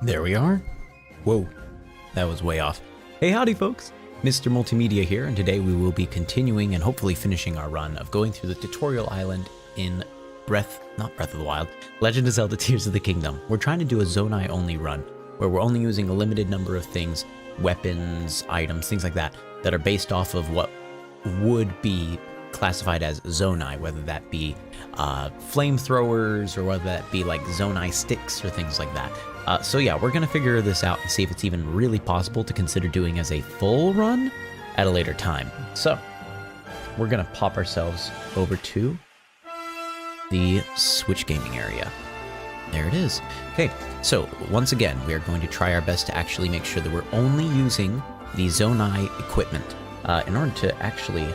There we are. Whoa, that was way off. Hey, howdy folks. Mr. Multimedia here, and today we will be continuing and hopefully finishing our run of going through the tutorial island in not Breath of the Wild, Legend of Zelda Tears of the Kingdom. We're trying to do a Zonai only run, where we're only using a limited number of things, weapons, items, things like that are based off of what would be classified as Zonai, whether that be flamethrowers or whether that be like Zonai sticks or things like that. So yeah, we're gonna figure this out and see if it's even really possible to consider doing as a full run at a later time. So we're gonna pop ourselves over to the Switch gaming area. There it is. Okay, so once again, we are going to try our best to actually make sure that we're only using the Zonai equipment. In order to actually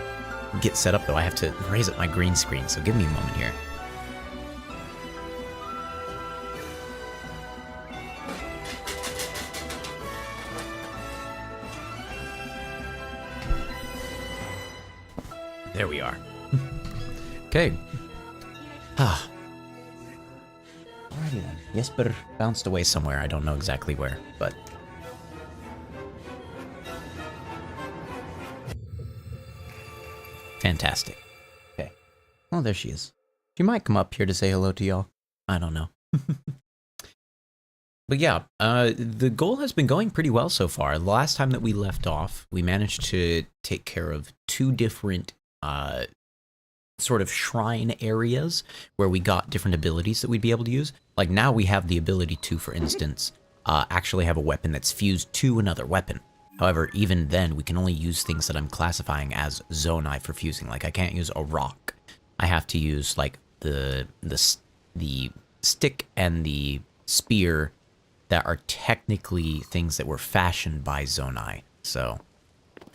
get set up though, I have to raise up my green screen, so give me a moment here. There we are. Okay. Alrighty then. Jesper bounced away somewhere. I don't know exactly where, but... Fantastic. Okay. Oh, there she is. She might come up here to say hello to y'all. I don't know. But yeah, the goal has been going pretty well so far. The last time that we left off, we managed to take care of two different sort of shrine areas where we got different abilities that we'd be able to use. Like now we have the ability to, for instance, actually have a weapon that's fused to another weapon. However, even then, we can only use things that I'm classifying as Zonai for fusing. Like I can't use a rock. I have to use like the stick and the spear that are technically things that were fashioned by Zonai. So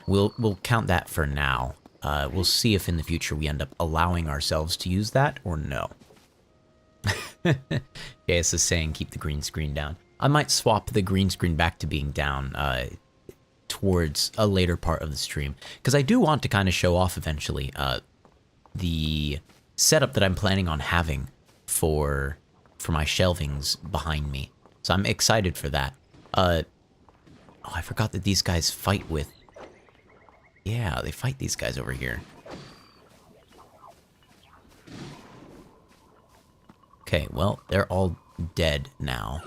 we'll count that for now. We'll see if in the future we end up allowing ourselves to use that or no. Yeah, it's the saying, keep the green screen down. I might swap the green screen back to being down towards a later part of the stream, because I do want to kind of show off eventually the setup that I'm planning on having for my shelvings behind me. So I'm excited for that. Oh, I forgot that these guys fight with... Yeah, they fight these guys over here. Okay, well, they're all dead now.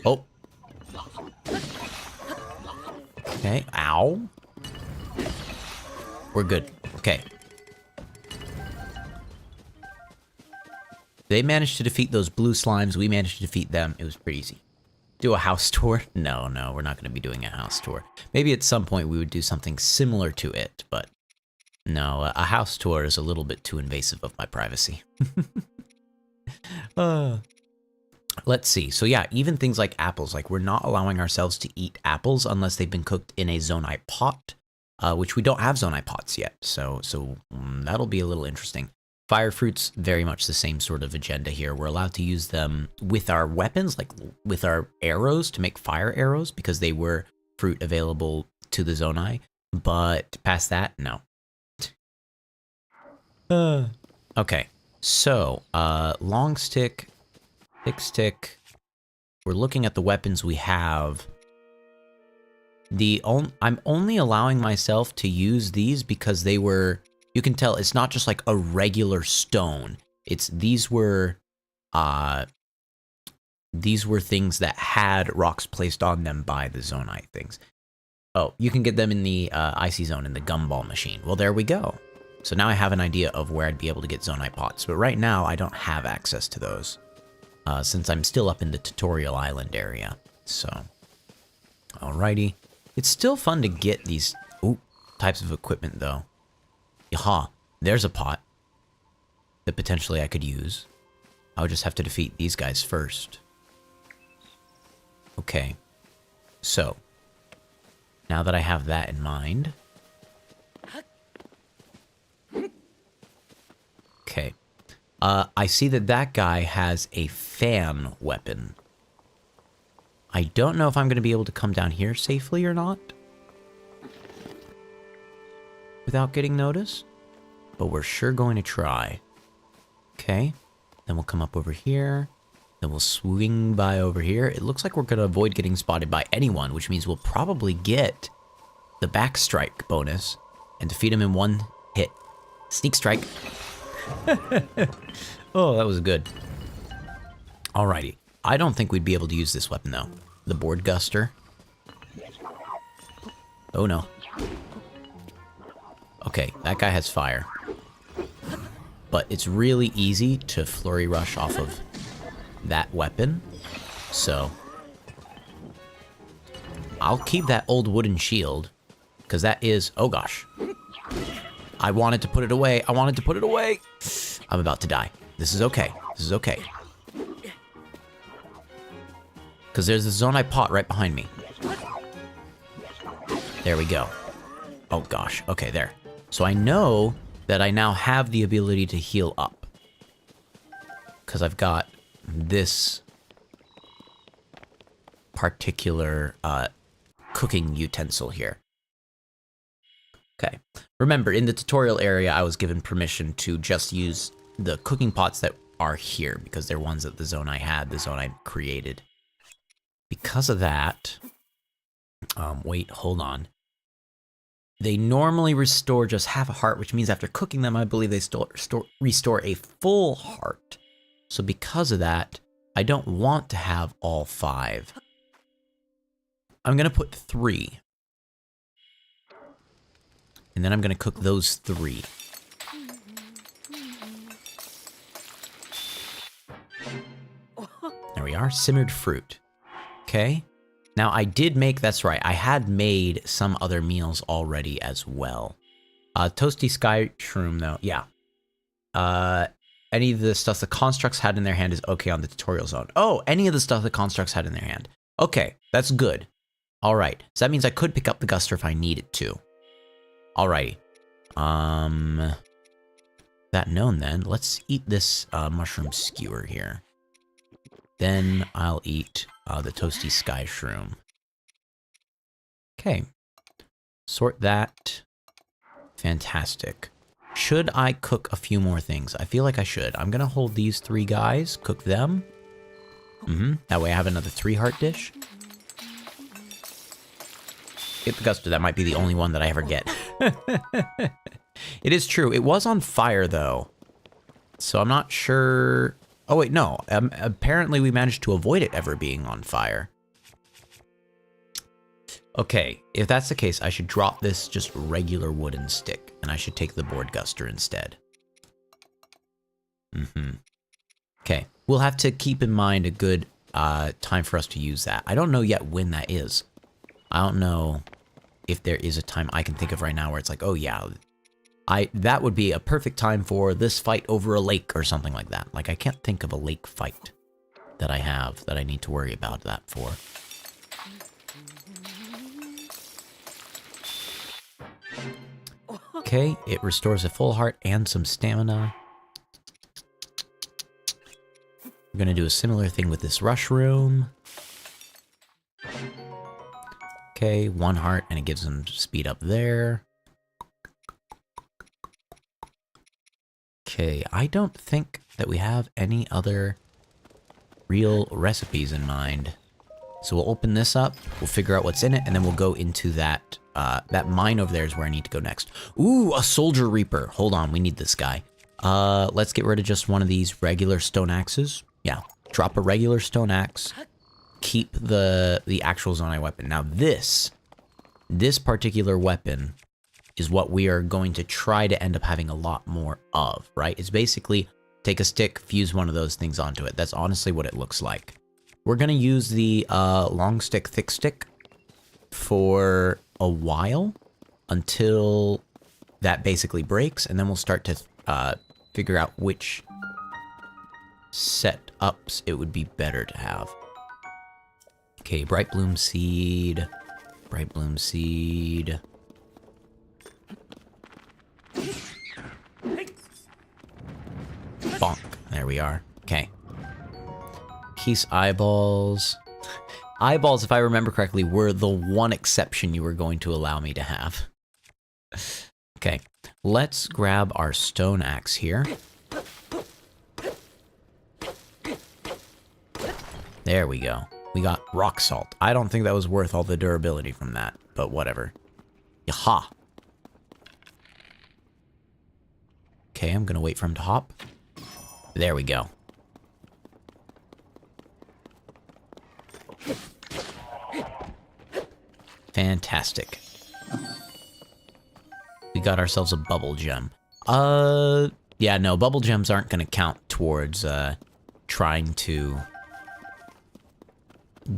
Oh. Okay, ow. We're good. Okay. They managed to defeat those blue slimes. We managed to defeat them. It was pretty easy. Do a house tour? No, we're not going to be doing a house tour. Maybe at some point we would do something similar to it, but no, a house tour is a little bit too invasive of my privacy. Let's see. So yeah, even things like apples, like we're not allowing ourselves to eat apples unless they've been cooked in a Zonai pot, which we don't have Zonai pots yet. So that'll be a little interesting. Fire fruits, very much the same sort of agenda here. We're allowed to use them with our weapons, like with our arrows to make fire arrows, because they were fruit available to the Zonai. But past that, no. Okay, so long stick, thick stick. We're looking at the weapons we have. I'm only allowing myself to use these because they were... You can tell it's not just like a regular stone. These were things that had rocks placed on them by the Zonai things. Oh, you can get them in the icy zone in the gumball machine. Well, there we go. So now I have an idea of where I'd be able to get Zonai pots. But right now, I don't have access to those. Since I'm still up in the tutorial island area. So, alrighty. It's still fun to get these types of equipment, though. Yaha, there's a pot that potentially I could use. I would just have to defeat these guys first. Okay. So, now that I have that in mind. Okay. I see that that guy has a fan weapon. I don't know if I'm going to be able to come down here safely or not. Without getting noticed. But we're sure going to try. Okay. Then we'll come up over here. Then we'll swing by over here. It looks like we're going to avoid getting spotted by anyone, which means we'll probably get the backstrike bonus and defeat him in one hit. Sneak strike. Oh, that was good. Alrighty. I don't think we'd be able to use this weapon, though. The board guster. Oh, no. Okay, that guy has fire. But it's really easy to flurry rush off of that weapon. So, I'll keep that old wooden shield. Because that is... Oh, gosh. I wanted to put it away. I wanted to put it away. I'm about to die. This is okay. This is okay. Because there's a Zonai pot right behind me. There we go. Oh, gosh. Okay, there. So I know that I now have the ability to heal up. Because I've got this particular cooking utensil here. Okay. Remember, in the tutorial area, I was given permission to just use the cooking pots that are here, because they're ones that the Zonai had, the Zonai created. Because of that... wait, hold on. They normally restore just half a heart, which means after cooking them, I believe they restore a full heart. So because of that, I don't want to have all 5. I'm going to put 3. And then I'm going to cook those 3. There we are, simmered fruit. Okay. Now, I did make, that's right, I had made some other meals already as well. Toasty Sky Shroom, though, yeah. Any of the stuff the Constructs had in their hand is okay on the tutorial zone. Oh, any of the stuff the Constructs had in their hand. Okay, that's good. All right, so that means I could pick up the Guster if I needed to. Alrighty. That known then, let's eat this mushroom skewer here. Then I'll eat the Toasty Sky Shroom. Okay. Sort that. Fantastic. Should I cook a few more things? I feel like I should. I'm going to hold these 3 guys, cook them. That way I have another 3-heart dish. Get the Guster. That might be the only one that I ever get. It is true. It was on fire, though. So I'm not sure... Oh, wait, no. Apparently we managed to avoid it ever being on fire. Okay, if that's the case, I should drop this just regular wooden stick, and I should take the board guster instead. Okay, we'll have to keep in mind a good time for us to use that. I don't know yet when that is. I don't know if there is a time I can think of right now where it's like, oh yeah, that would be a perfect time for this fight over a lake or something like that. Like, I can't think of a lake fight that I have that I need to worry about that for. Okay, it restores a full heart and some stamina. We're gonna do a similar thing with this rush room. Okay, 1 heart, and it gives them speed up there. Okay, I don't think that we have any other real recipes in mind. So we'll open this up, we'll figure out what's in it, and then we'll go into that, that mine over there is where I need to go next. Ooh, a Soldier Reaper. Hold on, we need this guy. Let's get rid of just one of these regular stone axes. Yeah, drop a regular stone axe. Keep the actual Zonai weapon. Now this this particular weapon is what we are going to try to end up having a lot more of, right? It's basically take a stick, fuse one of those things onto it. That's honestly what it looks like. We're going to use the long stick, thick stick for a while until that basically breaks, and then we'll start to figure out which setups it would be better to have. Okay, bright bloom seed, bright bloom seed. Bonk. There we are. Okay. Keys eyeballs. Eyeballs, if I remember correctly, were the one exception you were going to allow me to have. Okay. Let's grab our stone axe here. There we go. We got rock salt. I don't think that was worth all the durability from that, but whatever. Yaha. Okay, I'm gonna wait for him to hop. There we go. Fantastic. We got ourselves a bubble gem. Yeah, no, bubble gems aren't gonna count towards, trying to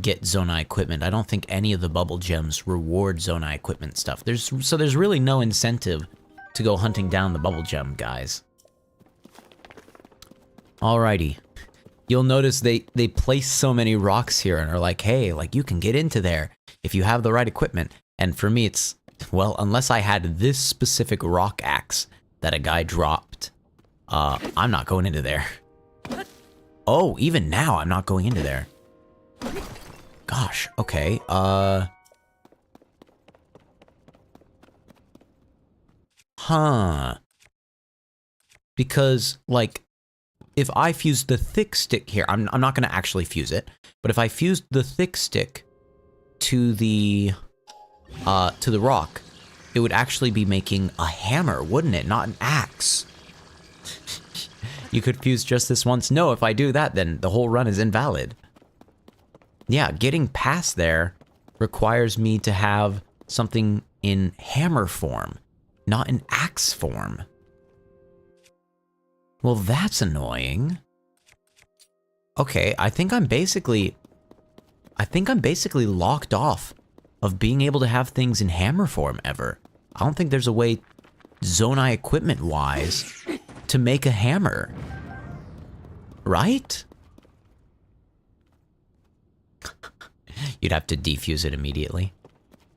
get Zonai equipment. I don't think any of the bubble gems reward Zonai equipment stuff. So there's really no incentive to go hunting down the bubble gem guys. Alrighty. You'll notice they place so many rocks here and are like, hey, like you can get into there if you have the right equipment. And for me, it's, well, unless I had this specific rock axe that a guy dropped, I'm not going into there. Oh, even now I'm not going into there. Gosh, okay, huh. Because, like, if I fuse the thick stick here, I'm not gonna actually fuse it, but if I fused the thick stick to the rock, it would actually be making a hammer, wouldn't it? Not an axe. You could fuse just this once. No, if I do that, then the whole run is invalid. Yeah, getting past there requires me to have something in hammer form, not in axe form. Well, that's annoying. Okay, I think I'm basically locked off of being able to have things in hammer form ever. I don't think there's a way, Zonai equipment-wise, to make a hammer. Right? You'd have to defuse it immediately.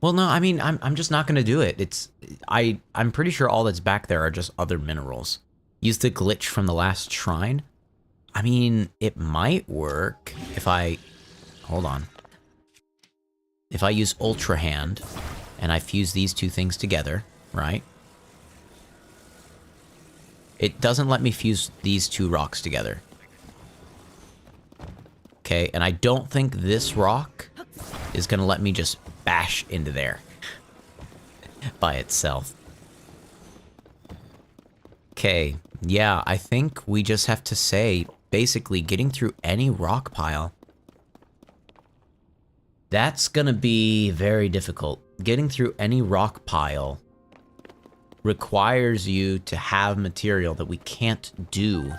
Well, no, I mean, I'm just not gonna do it. I'm pretty sure all that's back there are just other minerals. Use the glitch from the last shrine. I mean, it might work if hold on. If I use Ultra Hand and I fuse these two things together, right? It doesn't let me fuse these two rocks together. Okay, and I don't think this rock is gonna let me just bash into there by itself. Okay, yeah, I think we just have to say, basically, getting through any rock pile, that's gonna be very difficult. Getting through any rock pile requires you to have material that we can't do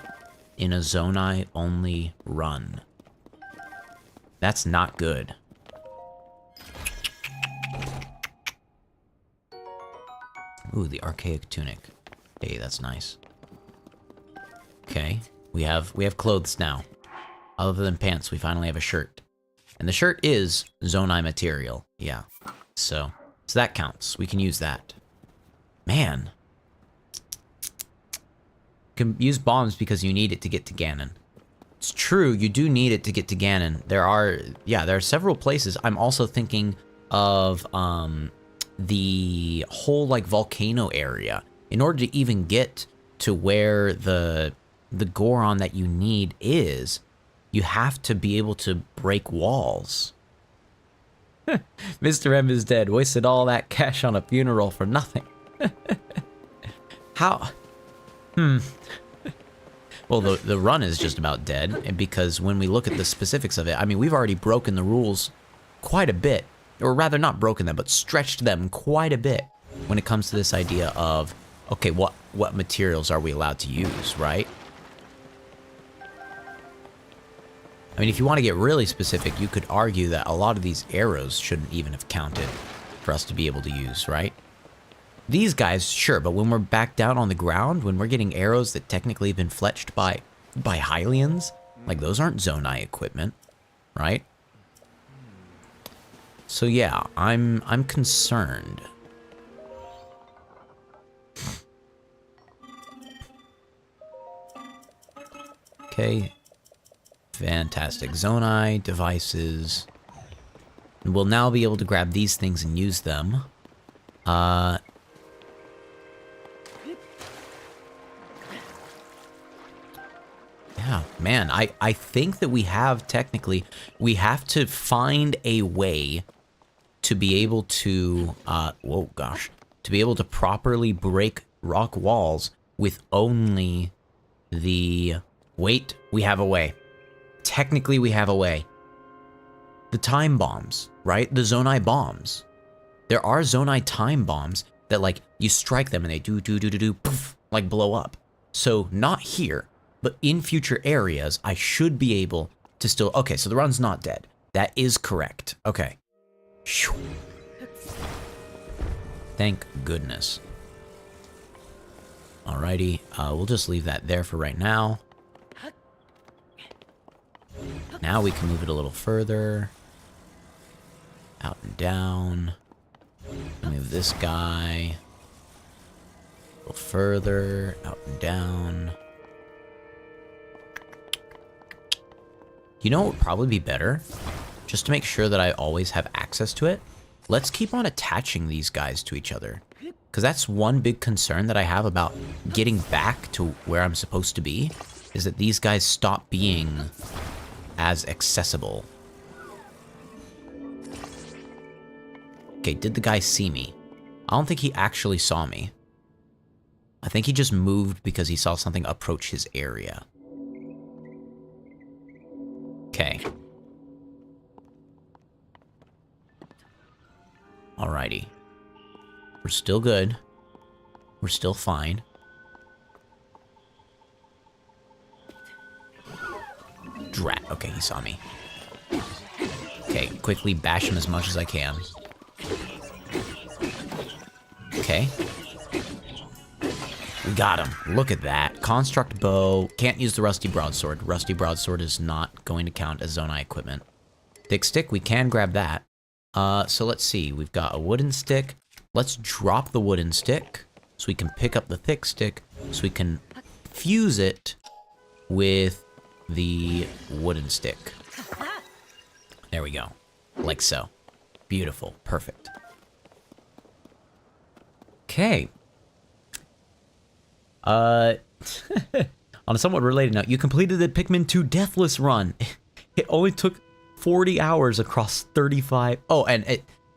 in a Zonai-only run. That's not good. Ooh, the archaic tunic. Hey, that's nice. Okay, we have clothes now. Other than pants, we finally have a shirt. And the shirt is Zonai material. Yeah. So that counts. We can use that. Man. You can use bombs because you need it to get to Ganon. It's true, you do need it to get to Ganon. There are several places. I'm also thinking of the whole like volcano area. In order to even get to where the Goron that you need is, you have to be able to break walls. MrM is dead. Wasted all that cash on a funeral for nothing. How? Well, the run is just about dead, and because when we look at the specifics of it, I mean, we've already broken the rules quite a bit or rather not broken them, but stretched them quite a bit when it comes to this idea of, okay, what materials are we allowed to use, right? I mean, if you want to get really specific, you could argue that a lot of these arrows shouldn't even have counted for us to be able to use, right? These guys, sure, but when we're back down on the ground, when we're getting arrows that technically have been fletched by Hylians, like those aren't Zonai equipment, right? So yeah, I'm concerned. Okay. Fantastic. Zonai devices. We'll now be able to grab these things and use them. Yeah, man, I think that we have technically, we have to find a way to be able to, whoa, gosh, to be able to properly break rock walls with only the, wait, we have a way. Technically, we have a way. The time bombs, right? The Zonai bombs. There are Zonai time bombs that, like, you strike them and they do, poof, like blow up. So, not here, but in future areas, I should be able to still, okay, so the run's not dead. That is correct. Okay. Thank goodness. Alrighty, we'll just leave that there for right now. Now we can move it a little further. Out and down. Move this guy. A little further. Out and down. You know what would probably be better? Just to make sure that I always have access to it. Let's keep on attaching these guys to each other. Because that's one big concern that I have about getting back to where I'm supposed to be. Is that these guys stop being as accessible. Okay, did the guy see me? I don't think he actually saw me. I think he just moved because he saw something approach his area. Okay. Alrighty. We're still good. We're still fine. Drat. Okay, he saw me. Okay, quickly bash him as much as I can. Okay. We got him. Look at that. Construct bow. Can't use the rusty broadsword. Rusty broadsword is not going to count as Zonai equipment. Thick stick, we can grab that. So let's see. We've got a wooden stick. Let's drop the wooden stick so we can pick up the thick stick so we can fuse it with the wooden stick. There we go. Like so. Beautiful. Perfect. Okay. On a somewhat related note, you completed the Pikmin 2 Deathless run. It only took 40 hours across 35... Oh, and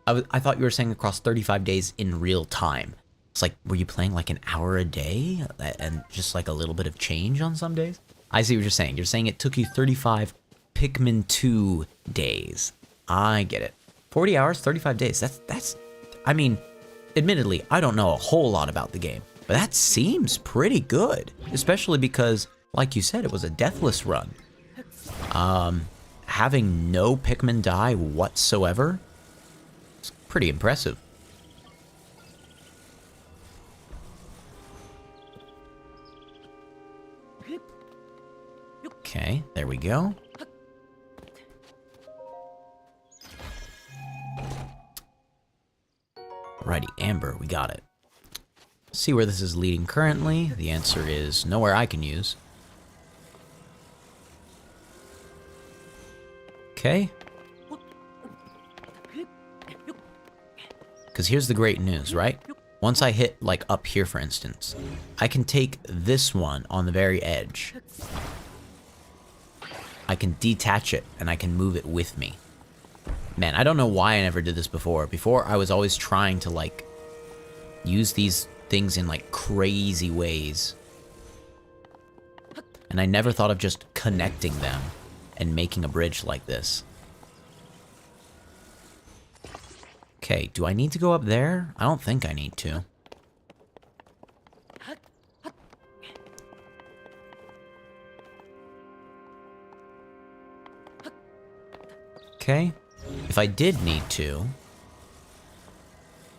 I thought you were saying across 35 days in real time. It's like, were you playing like an hour a day? And just like a little bit of change on some days? I see what you're saying. You're saying it took you 35 Pikmin 2 days. I get it. 40 hours, 35 days. That's... I mean, admittedly, I don't know a whole lot about the game. But that seems pretty good. Especially because, like you said, it was a deathless run. Having no Pikmin die whatsoever, it's pretty impressive. Okay, there we go. Alrighty, Amber, we got it. See where this is leading currently. The answer is nowhere I can use. Okay. Because here's the great news, right? Once I hit, like, up here, for instance, I can take this one on the very edge. I can detach it, and I can move it with me. Man, I don't know why I never did this before. Before, I was always trying to, like, use these things in, like, crazy ways. And I never thought of just connecting them and making a bridge like this. Okay, do I need to go up there? I don't think I need to. Okay, if I did need to,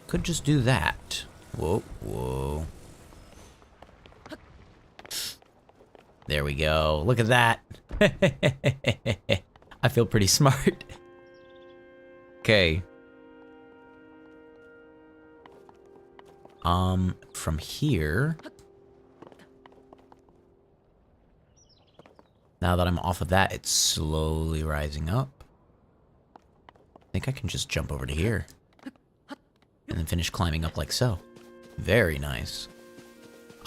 could just do that. Whoa, whoa. There we go. Look at that. I feel pretty smart. Okay. From here. Now that I'm off of that, it's slowly rising up. I think I can just jump over to here. And then finish climbing up like so. Very nice.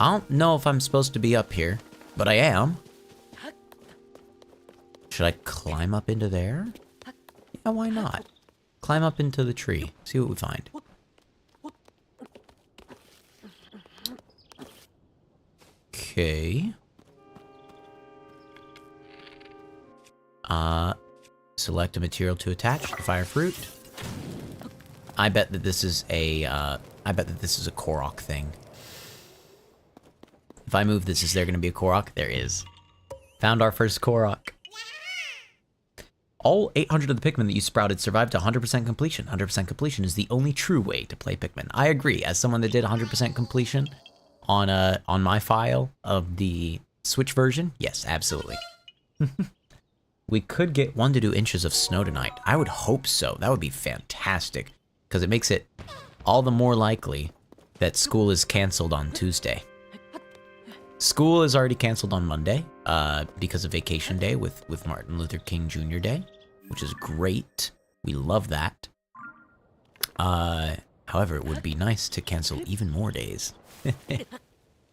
I don't know if I'm supposed to be up here, but I am. Should I climb up into there? Yeah, why not? Climb up into the tree. See what we find. Okay. Select a material to attach the fire fruit. I bet that this is a, Korok thing. If I move this, is there gonna be a Korok? There is. Found our first Korok. All 800 of the Pikmin that you sprouted survived to 100% completion. 100% completion is the only true way to play Pikmin. I agree. As someone that did 100% completion on my file of the Switch version, yes, absolutely. We could get 1 to 2 inches of snow tonight. I would hope so. That would be fantastic, because it makes it all the more likely that school is canceled on Tuesday. School is already canceled on Monday because of vacation day with Martin Luther King Jr. Day, which is great. We love that. However, it would be nice to cancel even more days.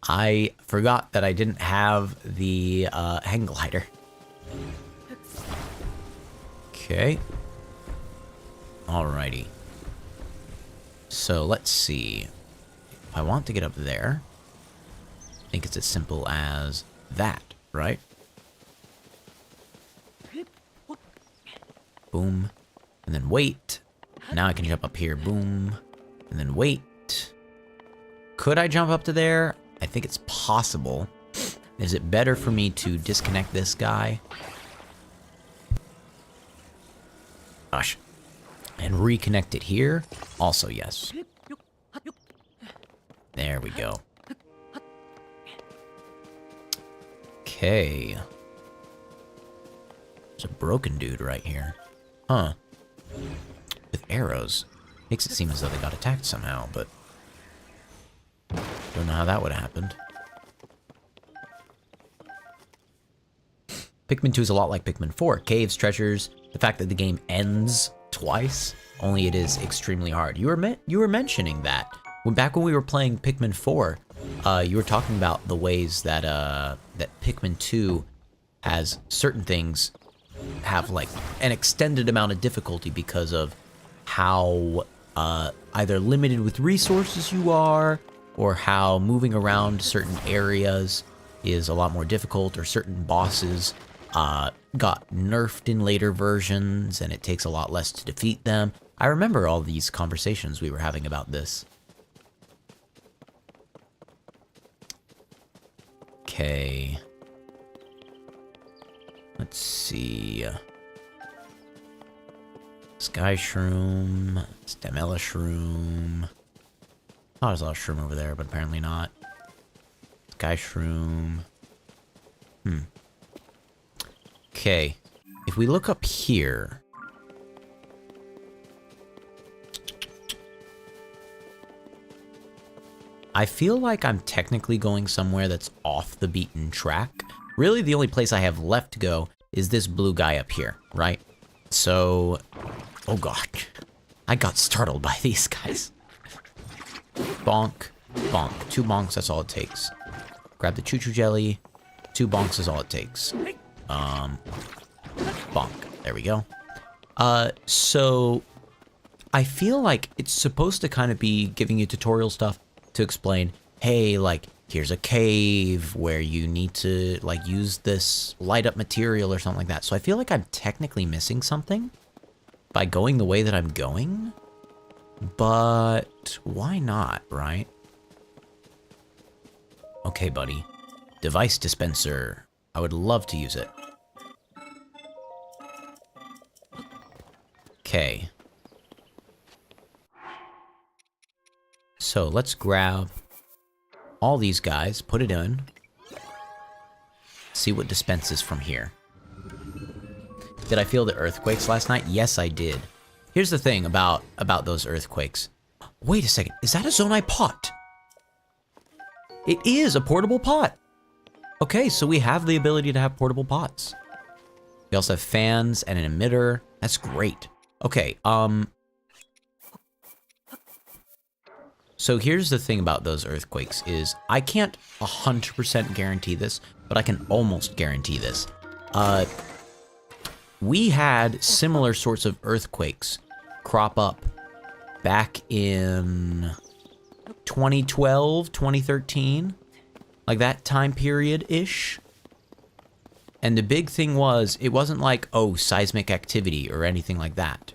I forgot that I didn't have the hang glider. Okay. Alrighty. So let's see. If I want to get up there, I think it's as simple as that, right? Boom. And then wait. Now I can jump up here. Boom. And then wait. Could I jump up to there? I think it's possible. Is it better for me to disconnect this guy? Gosh. And reconnect it here? Also, yes. There we go. Okay. There's a broken dude right here. Huh. With arrows. Makes it seem as though they got attacked somehow, but don't know how that would have happened. Pikmin 2 is a lot like Pikmin 4. Caves, treasures, the fact that the game ends twice, only it is extremely hard. You were mentioning that. Back when we were playing Pikmin 4, you were talking about the ways that that Pikmin 2 has certain things have like an extended amount of difficulty because of how either limited with resources you are, or how moving around certain areas is a lot more difficult, or certain bosses got nerfed in later versions and it takes a lot less to defeat them. I remember all these conversations we were having about this. Okay. Let's see. Sky Shroom, Stamella Shroom. Oh, there's a lot of Shroom over there, but apparently not. Sky Shroom. Okay. If we look up here. I feel like I'm technically going somewhere that's off the beaten track. Really, the only place I have left to go is this blue guy up here, right? So, oh god. I got startled by these guys. Bonk, bonk. 2 bonks, that's all it takes. Grab the choo-choo jelly. 2 bonks is all it takes. Bonk. There we go. So, I feel like it's supposed to kind of be giving you tutorial stuff to explain, hey, like, here's a cave where you need to, like, use this light up material or something like that. So I feel like I'm technically missing something by going the way that I'm going. But why not, right? Okay, buddy. Device dispenser. I would love to use it. Okay. So let's grab all these guys, put it in. See what dispenses from here. Did I feel the earthquakes last night? Yes, I did. Here's the thing about those earthquakes. Wait a second, is that a Zonai pot? It is a portable pot. Okay, so we have the ability to have portable pots. We also have fans and an emitter. That's great. Okay, so here's the thing about those earthquakes is I can't 100% guarantee this, but I can almost guarantee this. We had similar sorts of earthquakes crop up back in 2012, 2013, like that time period-ish. And the big thing was, it wasn't like, oh, seismic activity or anything like that.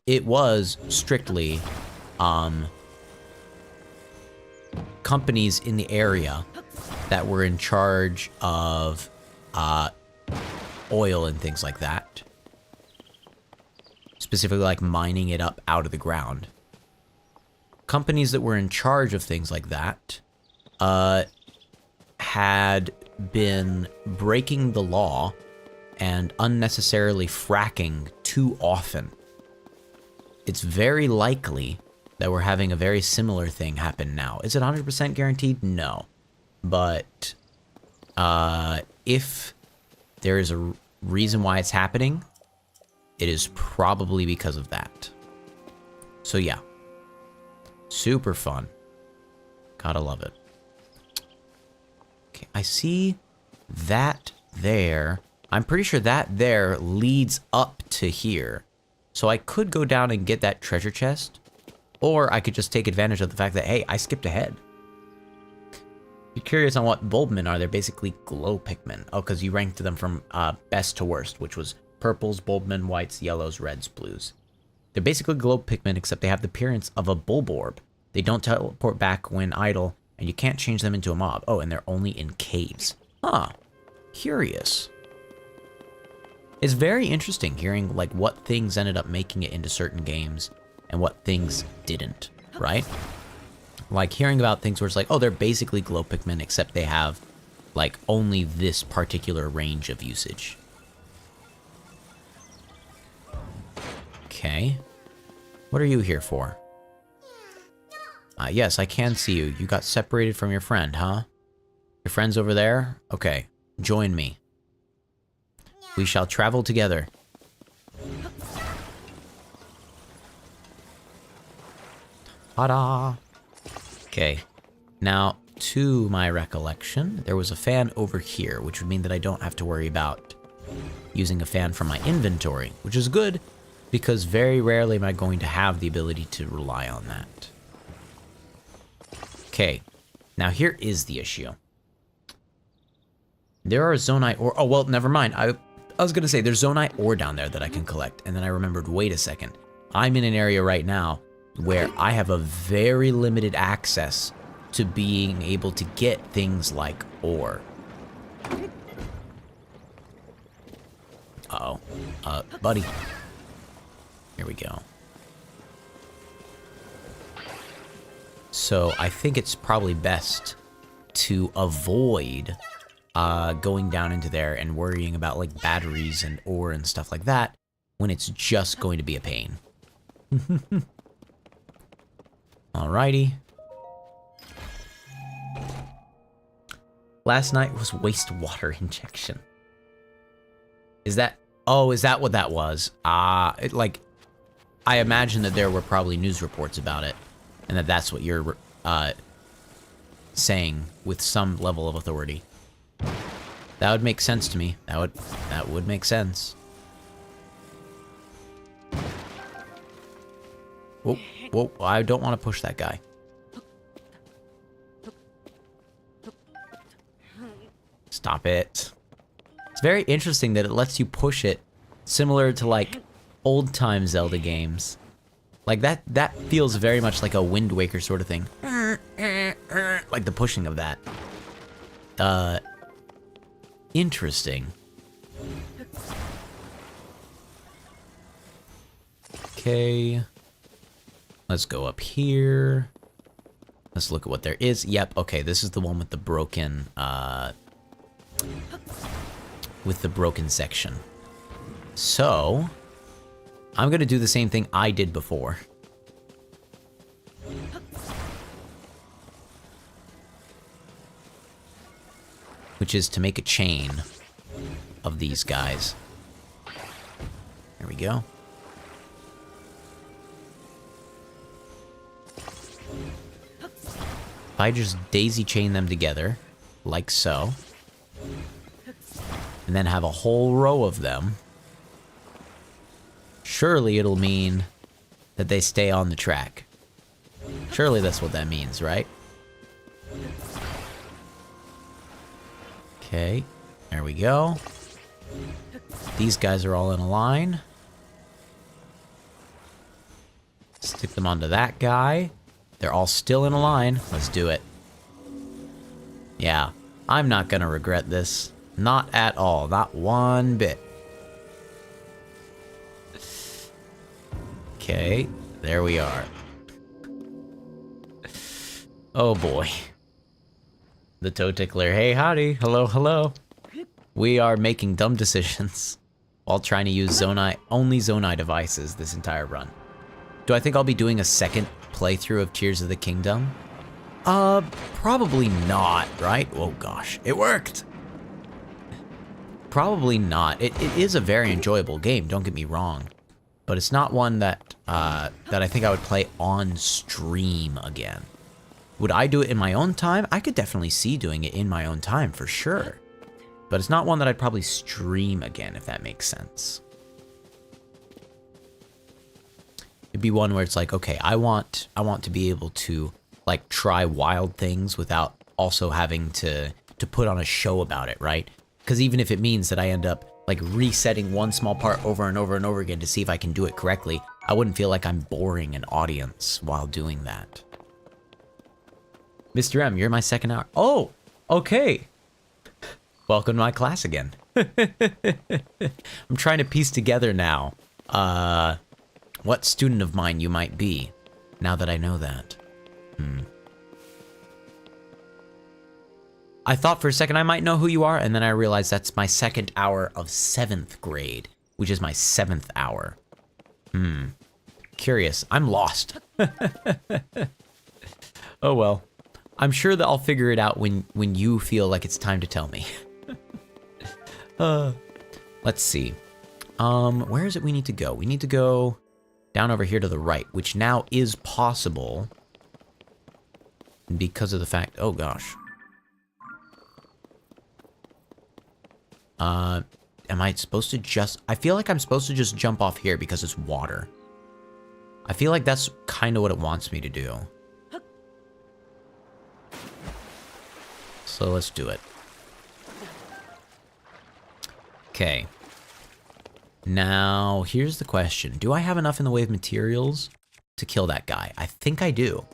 It was strictly, companies in the area that were in charge of, oil and things like that. Specifically, like, mining it up out of the ground. Companies that were in charge of things like that, had been breaking the law and unnecessarily fracking too often. It's very likely that we're having a very similar thing happen now. Is it 100% guaranteed? No. But if there is a reason why it's happening, it is probably because of that. So yeah. Super fun. Gotta love it. Okay, I see that there. I'm pretty sure that there leads up to here. So I could go down and get that treasure chest. Or I could just take advantage of the fact that, hey, I skipped ahead. If you're curious on what bulbmen are, they're basically glow Pikmin. Oh, because you ranked them from best to worst, which was purples, bulbmen, whites, yellows, reds, blues. They're basically glow Pikmin, except they have the appearance of a bulborb. They don't teleport back when idle, and you can't change them into a mob. Oh, and they're only in caves. Huh. Curious. It's very interesting hearing, like, what things ended up making it into certain games and what things didn't, right? Like, hearing about things where it's like, oh, they're basically glow Pikmin, except they have, like, only this particular range of usage. Okay. What are you here for? Yes, I can see you. You got separated from your friend, huh? Your friend's over there? Okay, join me. We shall travel together. Ta-da! Okay, now, to my recollection, there was a fan over here, which would mean that I don't have to worry about using a fan from my inventory, which is good, because very rarely am I going to have the ability to rely on that. Okay, now here is the issue. There are Zonai ore. Oh, well, never mind. I was going to say, there's Zonai ore down there that I can collect, and then I remembered, wait a second. I'm in an area right now where I have a very limited access to being able to get things like ore. Uh-oh. Buddy. Here we go. So I think it's probably best to avoid going down into there and worrying about like batteries and ore and stuff like that when it's just going to be a pain. Alrighty. Last night was wastewater injection. Is that... Oh, is that what that was? Like, I imagine that there were probably news reports about it, and that's what you're saying with some level of authority. That would make sense to me. That would make sense. Whoa, whoa, I don't want to push that guy. Stop it. It's very interesting that it lets you push it, similar to like old-time Zelda games. Like that feels very much like a Wind Waker sort of thing. Like the pushing of that. Interesting. Okay. Let's go up here. Let's look at what there is. Yep, okay, this is the one with the broken, section. So, I'm gonna do the same thing I did before. Which is to make a chain of these guys. There we go. If I just daisy chain them together, like so, and then have a whole row of them, surely it'll mean that they stay on the track. Surely that's what that means, right? Okay, there we go. These guys are all in a line. Stick them onto that guy. They're all still in a line. Let's do it. Yeah, I'm not gonna regret this. Not at all. Not one bit. Okay, there we are. Oh boy. The toe tickler. Hey, howdy. Hello, hello. We are making dumb decisions while trying to use only Zonai devices this entire run. Do I think I'll be doing a second playthrough of Tears of the Kingdom? Probably not, right? Oh gosh, it worked! Probably not. It is a very enjoyable game, don't get me wrong. But it's not one that I think I would play on stream again. Would I do it in my own time? I could definitely see doing it in my own time, for sure. But it's not one that I'd probably stream again, if that makes sense. It'd be one where it's like, okay, I want to be able to like try wild things without also having to put on a show about it, right? Because even if it means that I end up like resetting one small part over and over and over again to see if I can do it correctly, I wouldn't feel like I'm boring an audience while doing that. MrM, you're my second hour. Oh, okay. Welcome to my class again. I'm trying to piece together now what student of mine you might be, now that I know that. I thought for a second I might know who you are, and then I realized that's my second hour of 7th grade, which is my 7th hour. Curious. I'm lost. Oh well. I'm sure that I'll figure it out when you feel like it's time to tell me. Let's see. Where is it we need to go? We need to go down over here to the right, which now is possible because of the fact... Oh, gosh. Am I supposed to just... I feel like I'm supposed to just jump off here because it's water. I feel like that's kind of what it wants me to do. So let's do it. Okay. Now, here's the question. Do I have enough in the way of materials to kill that guy? I think I do.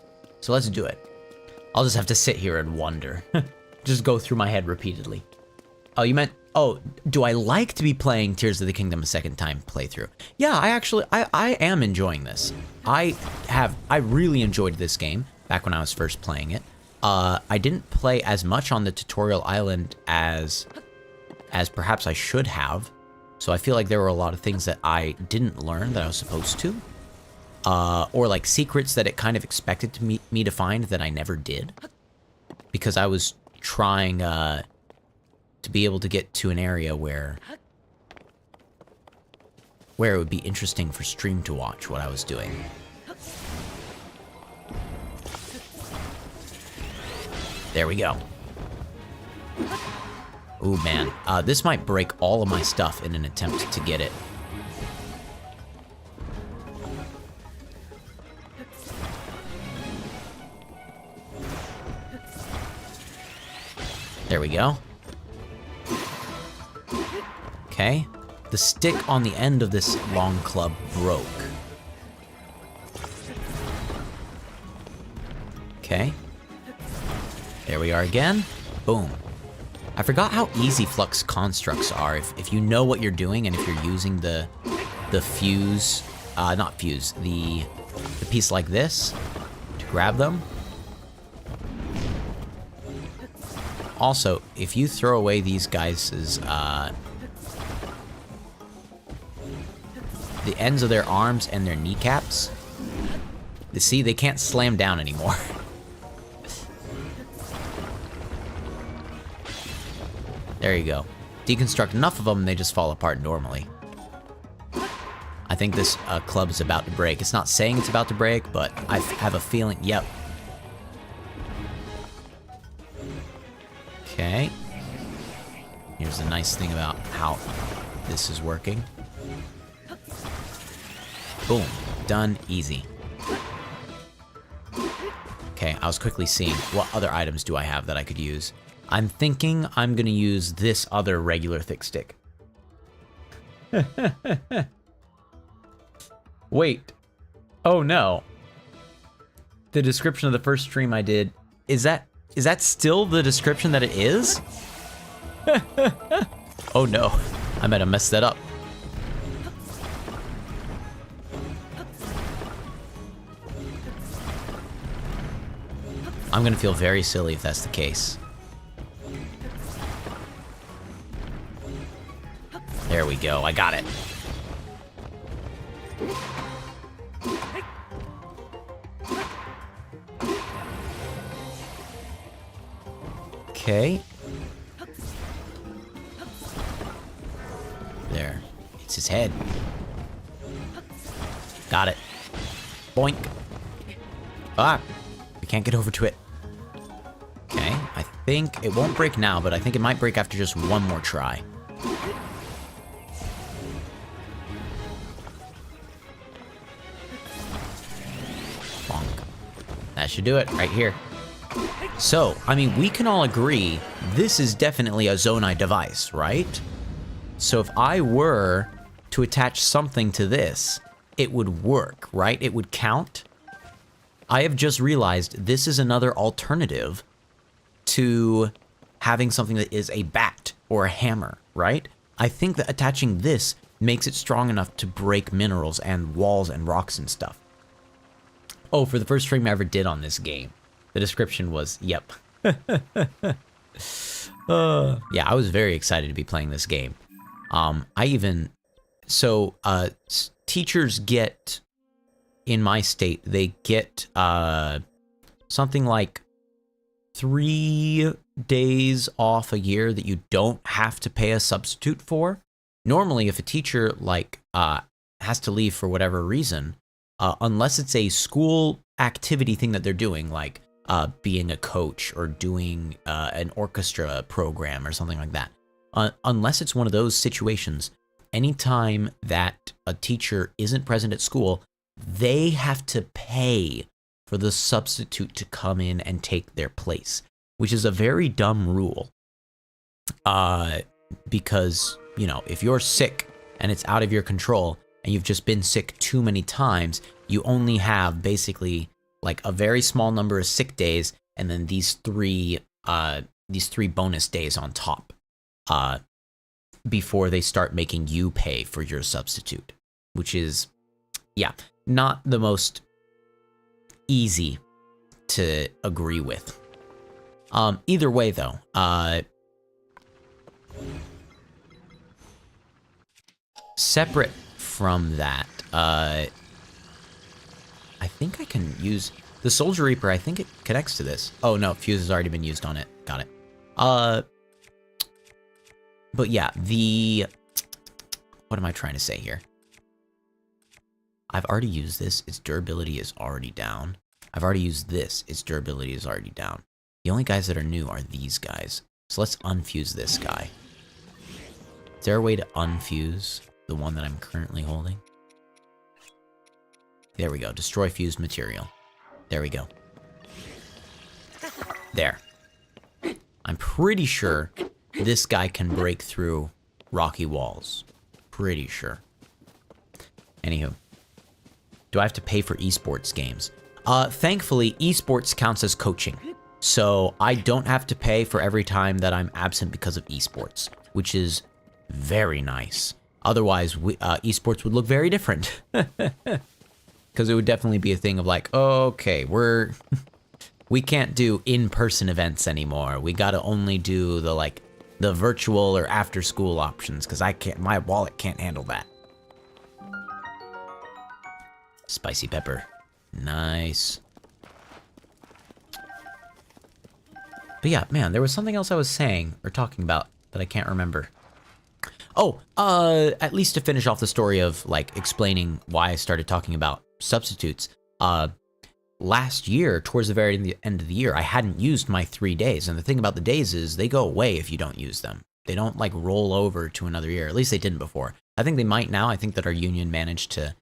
So let's do it. I'll just have to sit here and wonder. Just go through my head repeatedly. Oh, you meant... Oh, do I like to be playing Tears of the Kingdom a second time playthrough? Yeah, I am enjoying this. I really enjoyed this game back when I was first playing it. I didn't play as much on the tutorial island as perhaps I should have. So I feel like there were a lot of things that I didn't learn that I was supposed to. Or like secrets that it kind of expected me to find that I never did. Because I was trying to be able to get to an area where it would be interesting for stream to watch what I was doing. There we go. Ooh, man. This might break all of my stuff in an attempt to get it. There we go. Okay. The stick on the end of this long club broke. Okay. There we are again. Boom. I forgot how easy flux constructs are. If you know what you're doing and if you're using the fuse, not fuse, the piece like this to grab them. Also, if you throw away these guys' the ends of their arms and their kneecaps, you see, they can't slam down anymore. There you go. Deconstruct enough of them and they just fall apart normally. I think this club is about to break. It's not saying it's about to break, but I have a feeling, yep. Okay. Here's the nice thing about how this is working. Boom. Done. Easy. Okay, I was quickly seeing what other items do I have that I could use. I'm thinking I'm gonna use this other regular thick stick. Wait. Oh no. The description of the first stream I did, is that still the description that it is? Oh no. I might have messed that up. I'm gonna feel very silly if that's the case. There we go, I got it. Okay. There. It's his head. Got it. Boink. Ah! We can't get over to it. Okay, I think it won't break now, but I think it might break after just one more try. Bonk. That should do it, right here. So, I mean, we can all agree this is definitely a Zonai device, right? So if I were to attach something to this, it would work, right? It would count. I have just realized this is another alternative to having something that is a bat or a hammer, right? I think that attaching this makes it strong enough to break minerals and walls and rocks and stuff. Oh, for the first stream I ever did on this game, the description was, yep. Yeah, I was very excited to be playing this game. Teachers get, in my state, they get something like 3 days off a year that you don't have to pay a substitute for. Normally, if a teacher has to leave for whatever reason, unless it's a school activity thing that they're doing, like being a coach or doing an orchestra program or something like that, unless it's one of those situations, anytime that a teacher isn't present at school, they have to pay for the substitute to come in and take their place, which is a very dumb rule. Because, you know, if you're sick and it's out of your control and you've just been sick too many times, you only have basically like a very small number of sick days and then these three bonus days on top, before they start making you pay for your substitute, which is, yeah, not the most easy to agree with. Either way, though, separate from that, I think I can use the Soldier Reaper. I think it connects to this. Oh no, fuse has already been used on it. Got it. But yeah, what am I trying to say here? I've already used this. Its durability is already down. I've already used this. Its durability is already down. The only guys that are new are these guys. So let's unfuse this guy. Is there a way to unfuse the one that I'm currently holding? There we go. Destroy fused material. There we go. There. I'm pretty sure this guy can break through rocky walls. Pretty sure. Anywho. Do I have to pay for esports games? Thankfully, esports counts as coaching. So I don't have to pay for every time that I'm absent because of esports, which is very nice. Otherwise, esports would look very different. Because it would definitely be a thing of like, okay, we can't do in-person events anymore. We gotta only do the virtual or after-school options, because my wallet can't handle that. Spicy pepper. Nice. But yeah, man, there was something else I was saying or talking about that I can't remember. Oh, at least to finish off the story of like explaining why I started talking about substitutes. Last year, towards the very end of the year, I hadn't used my 3 days. And the thing about the days is they go away if you don't use them. They don't like roll over to another year. At least they didn't before. I think they might now. I think that our union managed to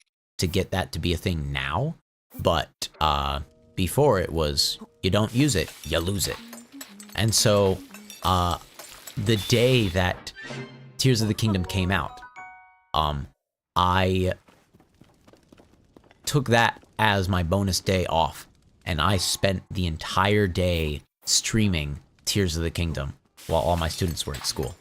get that to be a thing now. But before it was, you don't use it, you lose it. And so the day that Tears of the Kingdom came out, I took that as my bonus day off, and I spent the entire day streaming Tears of the Kingdom while all my students were at school.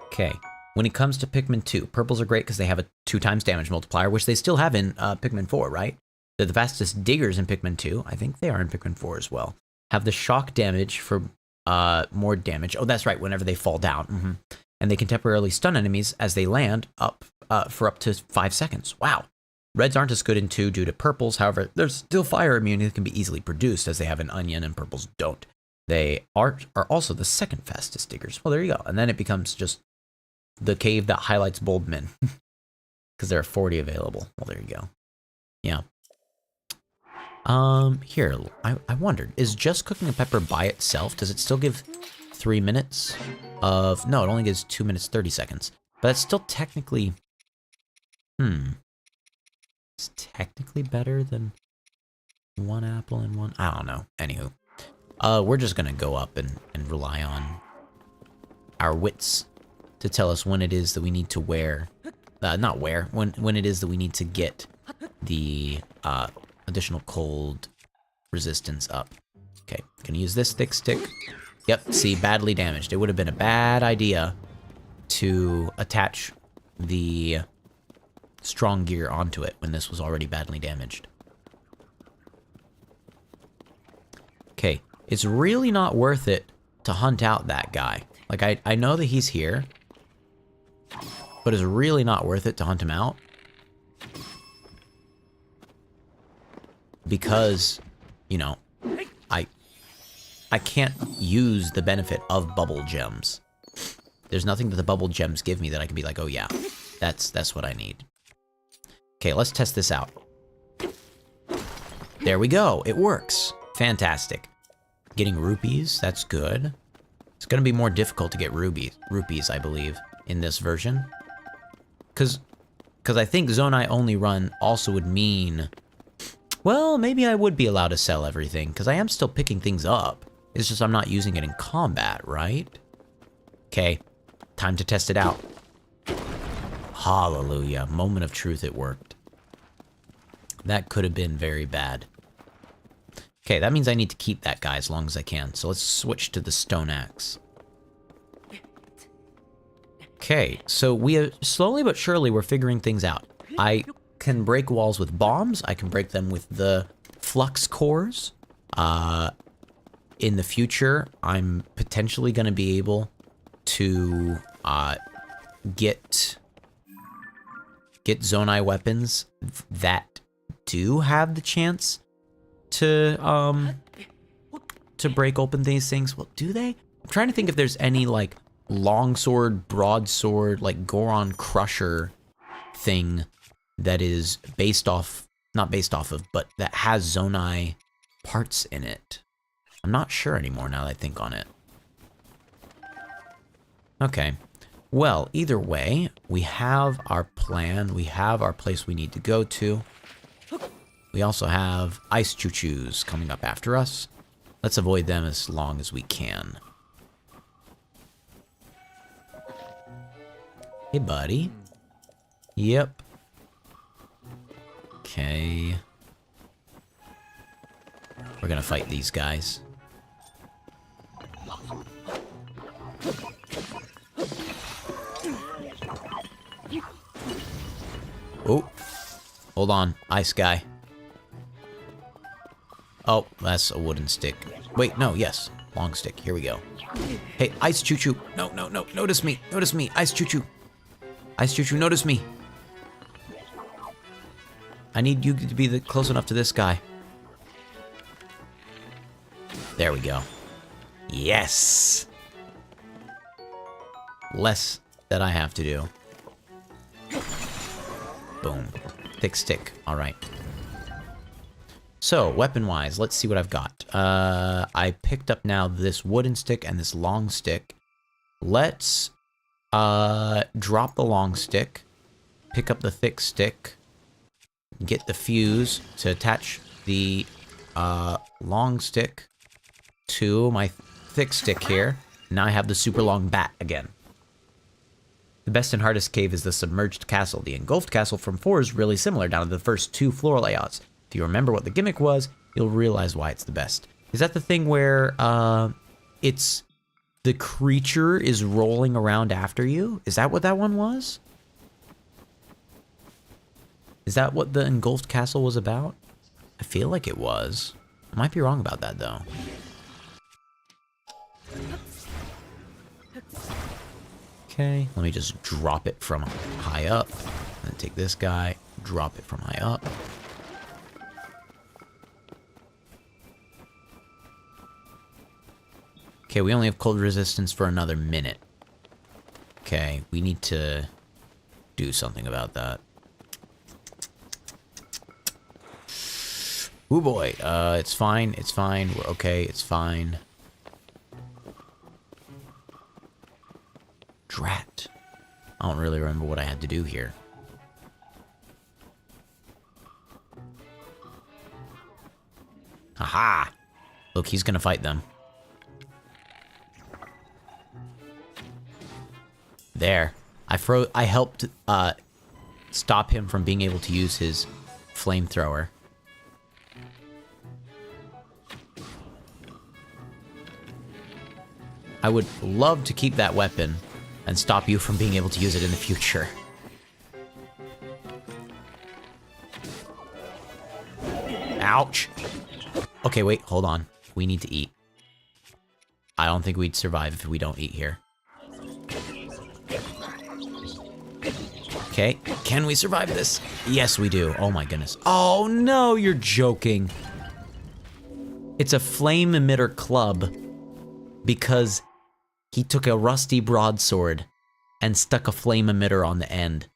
Okay, when it comes to Pikmin 2, purples are great because they have a 2x damage multiplier, which they still have in Pikmin 4, right? They're the fastest diggers in Pikmin 2. I think they are in Pikmin 4 as well. Have the shock damage for more damage. Oh, that's right, whenever they fall down. And they can temporarily stun enemies as they land for up to 5 seconds. Wow. Reds aren't as good in 2 due to purples. However, there's still fire immunity that can be easily produced as they have an onion and purples don't. They are also the second fastest diggers. Well, there you go. And then it becomes just the cave that highlights Bulbmin. Because there are 40 available. Well, there you go. Yeah. Here, I wondered, is just cooking a pepper by itself, does it still give 3 minutes of, no, it only gives 2 minutes, 30 seconds. But that's still technically, it's technically better than 1 apple and 1, I don't know. Anywho, we're just gonna go up and rely on our wits to tell us when it is that we need to when it is that we need to get the, additional cold resistance up. Okay, gonna use this thick stick. Yep, see, badly damaged. It would have been a bad idea to attach the strong gear onto it when this was already badly damaged. Okay, it's really not worth it to hunt out that guy. Like, I know that he's here, but it's really not worth it to hunt him out. Because, you know, I can't use the benefit of bubble gems. There's nothing that the bubble gems give me that I can be like, oh yeah, that's what I need. Okay, let's test this out. There we go, it works. Fantastic. Getting rupees, that's good. It's gonna be more difficult to get rupees, I believe, in this version. Cause I think Zonai only run also would mean, well, maybe I would be allowed to sell everything, because I am still picking things up. It's just I'm not using it in combat, right? Okay, time to test it out. Hallelujah. Moment of truth, it worked. That could have been very bad. Okay, that means I need to keep that guy as long as I can. So let's switch to the stone axe. Okay, so we are slowly but surely we're figuring things out. I can break walls with bombs. I can break them with the flux cores. In the future, I'm potentially going to be able to get Zonai weapons that do have the chance to break open these things. Well, do they? I'm trying to think if there's any like longsword, broadsword, like Goron Crusher thing that is not based off of, but that has Zonai parts in it. I'm not sure anymore now that I think on it. Okay. Well, either way, we have our plan. We have our place we need to go to. We also have ice choo-choos coming up after us. Let's avoid them as long as we can. Hey, buddy. Yep. Okay. We're gonna fight these guys. Oh. Hold on. Ice guy. Oh, that's a wooden stick. Wait, no, yes. Long stick. Here we go. Hey, Ice Choo-Choo. No, no, no. Notice me. Notice me. Ice Choo-Choo. Ice Choo-Choo, notice me. I need you to be close enough to this guy. There we go. Yes! Less that I have to do. Boom. Thick stick. Alright. So, weapon-wise, let's see what I've got. I picked up now this wooden stick and this long stick. Let's drop the long stick, pick up the thick stick, get the fuse to attach the long stick to my thick stick here. Now I have the super long bat again. The best and hardest cave is the submerged castle. The engulfed castle from 4 is really similar down to the first 2 floor layouts. If you remember what the gimmick was, you'll realize why it's the best. Is that the thing where it's the creature is rolling around after you? Is that what that one was? Is that what the engulfed castle was about? I feel like it was. I might be wrong about that, though. Okay, let me just drop it from high up. Then take this guy, drop it from high up. Okay, we only have cold resistance for another minute. Okay, we need to do something about that. Ooh boy, it's fine, it's fine, we're okay, it's fine. Drat. I don't really remember what I had to do here. Haha! Look, he's gonna fight them. There. I helped stop him from being able to use his flamethrower. I would love to keep that weapon and stop you from being able to use it in the future. Ouch. Okay, wait, hold on. We need to eat. I don't think we'd survive if we don't eat here. Okay, can we survive this? Yes, we do. Oh my goodness. Oh no, you're joking. It's a flame emitter club because he took a rusty broadsword and stuck a flame emitter on the end.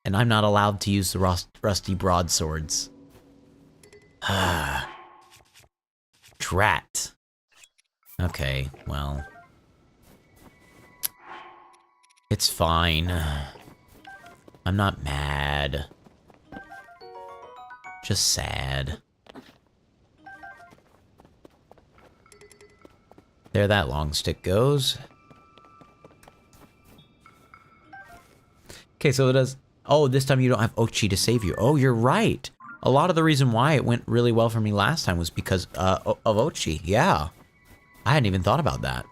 And I'm not allowed to use the rusty broadswords. Ah. Drat. Okay, well. It's fine. I'm not mad. Just sad. There that long stick goes. Okay, so it does... Oh, this time you don't have Ochi to save you. Oh, you're right. A lot of the reason why it went really well for me last time was because of Ochi. Yeah. I hadn't even thought about that.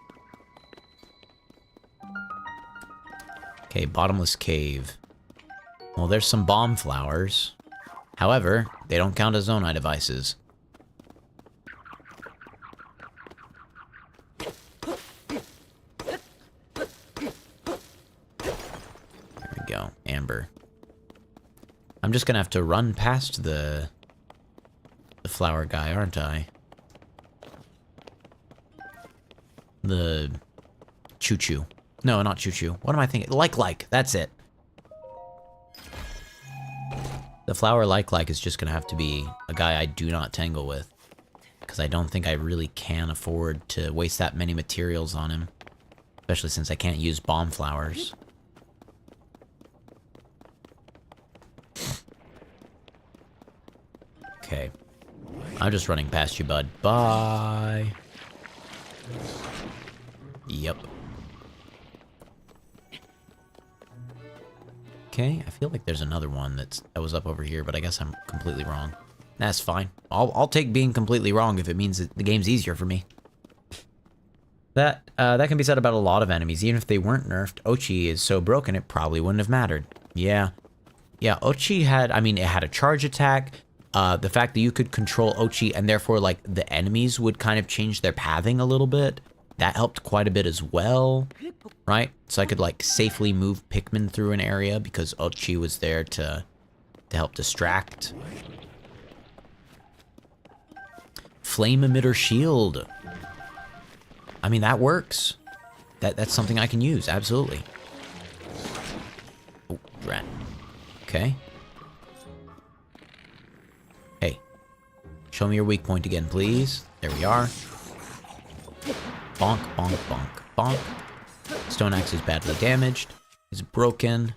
Okay, bottomless cave. Well, there's some bomb flowers. However, they don't count as Zonai devices. There we go, amber. I'm just gonna have to run past the flower guy, aren't I? The choo-choo. No, not choo-choo. What am I thinking? Like. That's it. The flower like is just gonna have to be a guy I do not tangle with. Because I don't think I really can afford to waste that many materials on him. Especially since I can't use bomb flowers. Okay. I'm just running past you, bud. Bye. Yep. Okay, I feel like there's another one that was up over here, but I guess I'm completely wrong. That's fine. I'll take being completely wrong if it means that the game's easier for me. That can be said about a lot of enemies. Even if they weren't nerfed, Ochi is so broken it probably wouldn't have mattered. Yeah. Yeah, Ochi had, I mean, it had a charge attack. The fact that you could control Ochi and therefore, like, the enemies would kind of change their pathing a little bit. That helped quite a bit as well, right? So I could, like, safely move Pikmin through an area because Ochi was there to help distract. Flame emitter shield. I mean, that works. That's something I can use, absolutely. Oh, rat. Okay. Hey. Show me your weak point again, please. There we are. Bonk, bonk, bonk, bonk. Stone Axe is badly damaged. It's broken.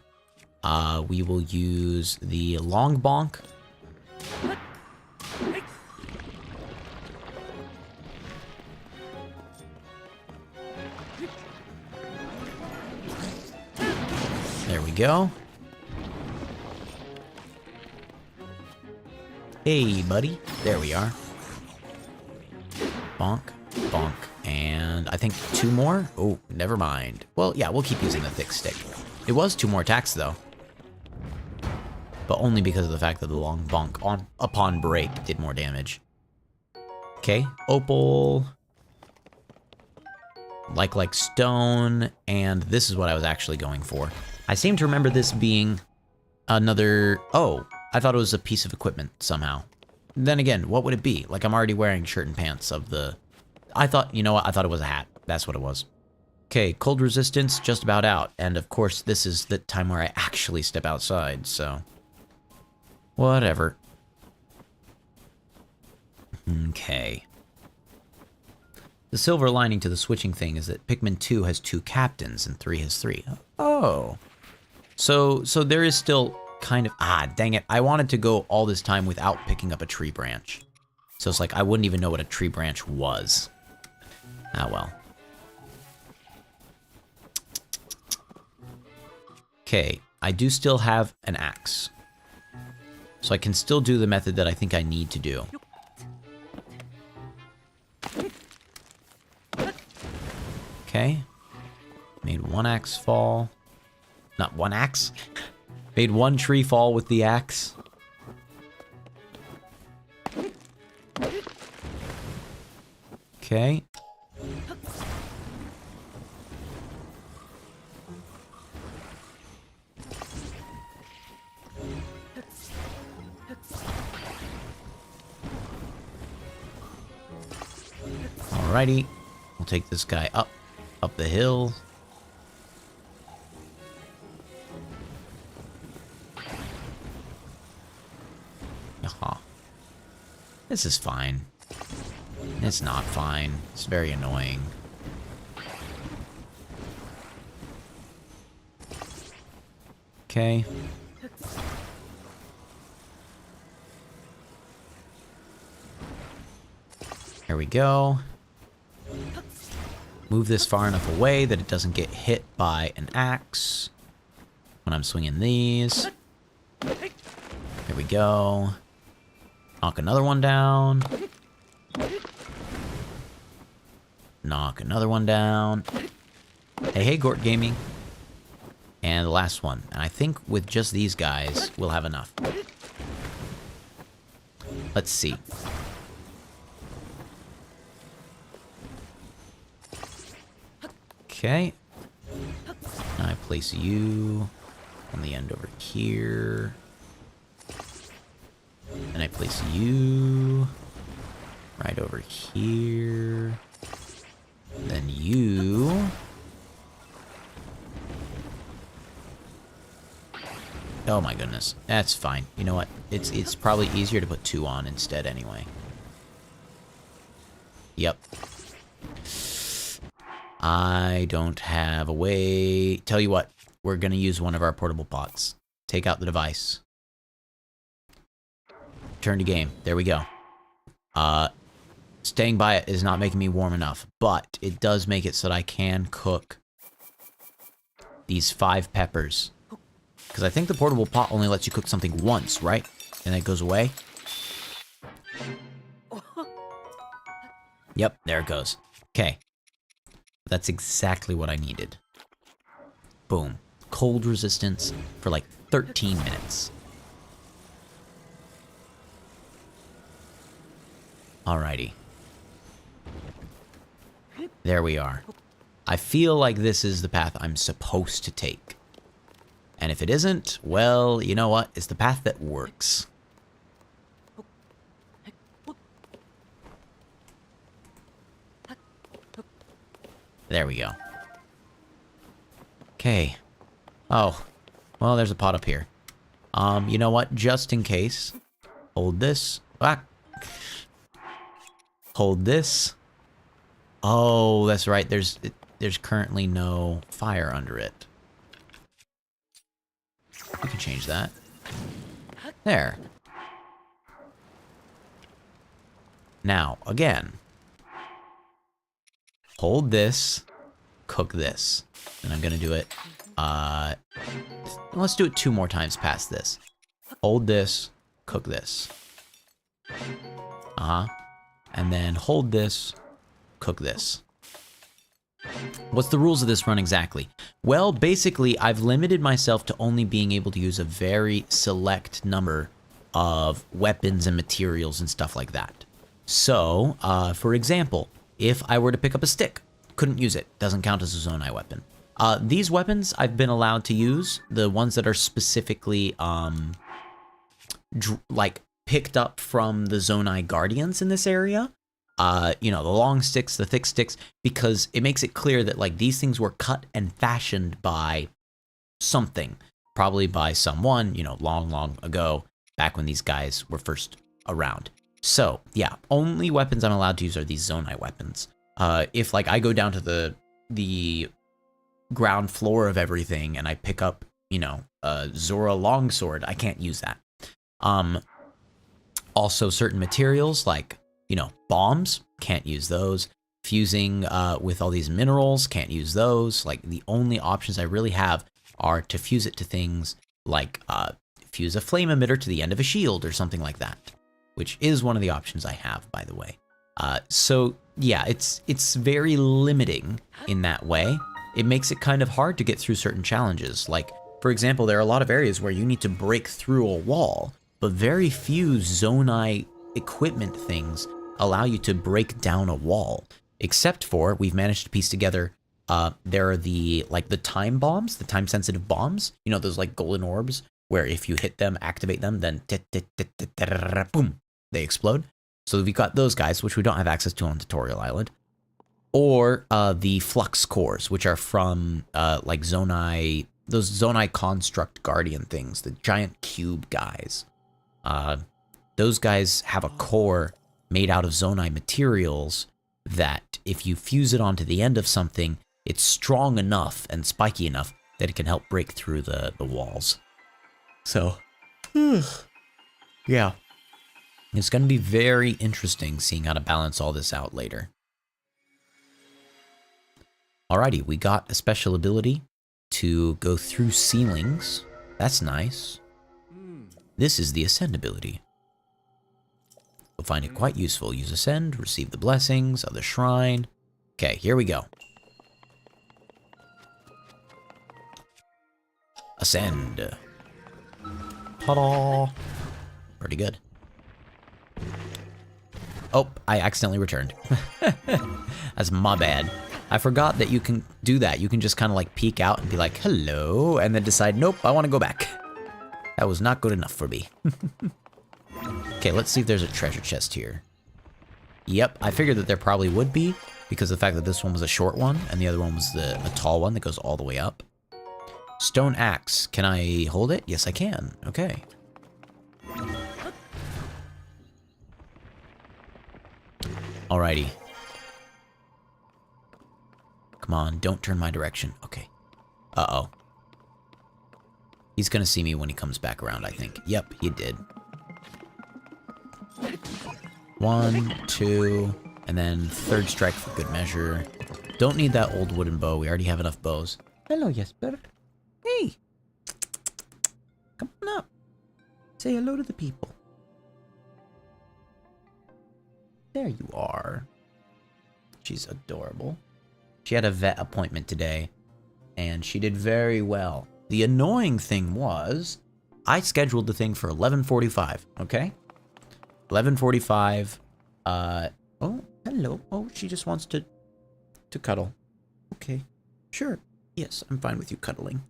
We will use the long bonk. There we go. Hey, buddy. There we are. Bonk, bonk, and I think 2 more? Oh, never mind. Well, yeah, we'll keep using the thick stick. It was 2 more attacks, though. But only because of the fact that the long bonk upon break did more damage. Okay, opal. Like stone, and this is what I was actually going for. I seem to remember this being another... Oh, I thought it was a piece of equipment somehow. Then again, what would it be? Like, I'm already wearing shirt and pants of the... I thought, you know what? I thought it was a hat. That's what it was. Okay, cold resistance, just about out. And of course, this is the time where I actually step outside, so... Whatever. Okay. The silver lining to the switching thing is that Pikmin 2 has 2 captains and 3 has 3. Oh. So there is still kind of... Ah, dang it. I wanted to go all this time without picking up a tree branch. So it's like I wouldn't even know what a tree branch was. Ah, well. Okay, I do still have an axe. So I can still do the method that I think I need to do. Okay. Made 1 axe fall. Not 1 axe. Made 1 tree fall with the axe. Okay. Alrighty. We'll take this guy up the hill. Aha. This is fine. It's not fine. It's very annoying. Okay. There we go. Move this far enough away that it doesn't get hit by an axe when I'm swinging these. There we go. Knock another one down. Knock another one down. Hey, Gort Gaming. And the last one. And I think with just these guys, we'll have enough. Let's see. Okay. Now I place you on the end over here. And I place you right over here. Then you. Oh my goodness. That's fine. You know what? It's probably easier to put 2 on instead anyway. Yep. I don't have a way... Tell you what, we're going to use one of our portable pots. Take out the device. Turn to game. There we go. Staying by it is not making me warm enough, but it does make it so that I can cook these 5 peppers. Because I think the portable pot only lets you cook something once, right? And it goes away. Yep, there it goes. Okay. That's exactly what I needed. Boom. Cold resistance for like 13 minutes. Alrighty. There we are. I feel like this is the path I'm supposed to take. And if it isn't, well, you know what? It's the path that works. There we go. Okay. Oh. Well, there's a pot up here. You know what? Just in case. Hold this. Ah. Hold this. Oh, that's right. There's currently no fire under it. We can change that. There. Now, again. Hold this. Cook this. And I'm gonna do it. Let's do it 2 more times past this. Hold this. Cook this. And then hold this. Cook this. What's the rules of this run exactly? Well, basically, I've limited myself to only being able to use a very select number of weapons and materials and stuff like that. So, for example, if I were to pick up a stick, couldn't use it. Doesn't count as a Zonai weapon. These weapons I've been allowed to use, the ones that are specifically, like, picked up from the Zonai Guardians in this area. You know, the long sticks, the thick sticks, because it makes it clear that, like, these things were cut and fashioned by something. Probably by someone, you know, long, long ago, back when these guys were first around. So, yeah, only weapons I'm allowed to use are these Zonai weapons. If, like, I go down to the ground floor of everything and I pick up, you know, a Zora longsword, I can't use that. Also, certain materials, like, you know, bombs, can't use those. Fusing with all these minerals, can't use those. Like, the only options I really have are to fuse it to things like fuse a flame emitter to the end of a shield or something like that, which is one of the options I have, by the way. So, yeah, it's very limiting in that way. It makes it kind of hard to get through certain challenges. Like, for example, there are a lot of areas where you need to break through a wall, but very few Zonai equipment things allow you to break down a wall. Except for, we've managed to piece together, there are the time bombs, the time-sensitive bombs. You know, those, like, golden orbs, where if you hit them, activate them, then boom, they explode. So we've got those guys, which we don't have access to on Tutorial Island. Or the flux cores, which are from, like, Zonai, those Zonai construct guardian things, the giant cube guys. Those guys have a core made out of Zonai materials that if you fuse it onto the end of something, it's strong enough and spiky enough that it can help break through the walls. So, yeah. It's going to be very interesting seeing how to balance all this out later. Alrighty, we got a special ability to go through ceilings. That's nice. This is the Ascend ability. You'll find it quite useful. Use Ascend, receive the blessings of the shrine. Okay, here we go. Ascend. Ta-da! Pretty good. Oh, I accidentally returned. That's my bad. I forgot that you can do that. You can just kind of like peek out and be like, hello, and then decide, nope, I want to go back. That was not good enough for me. Okay, let's see if there's a treasure chest here. Yep, I figured that there probably would be, because of the fact that this one was a short one, and the other one was a tall one that goes all the way up. Stone axe. Can I hold it? Yes, I can. Okay. Alrighty. Come on, don't turn my direction. Okay. Uh-oh. He's gonna see me when he comes back around, I think. Yep, he did. 1, 2, and then third strike for good measure. Don't need that old wooden bow. We already have enough bows. Hello, Jesper. Hey. Come on up. Say hello to the people. There you are. She's adorable. She had a vet appointment today, and she did very well. The annoying thing was, I scheduled the thing for 11:45, okay? 11:45, oh, hello. Oh, she just wants to cuddle. Okay, sure. Yes, I'm fine with you cuddling.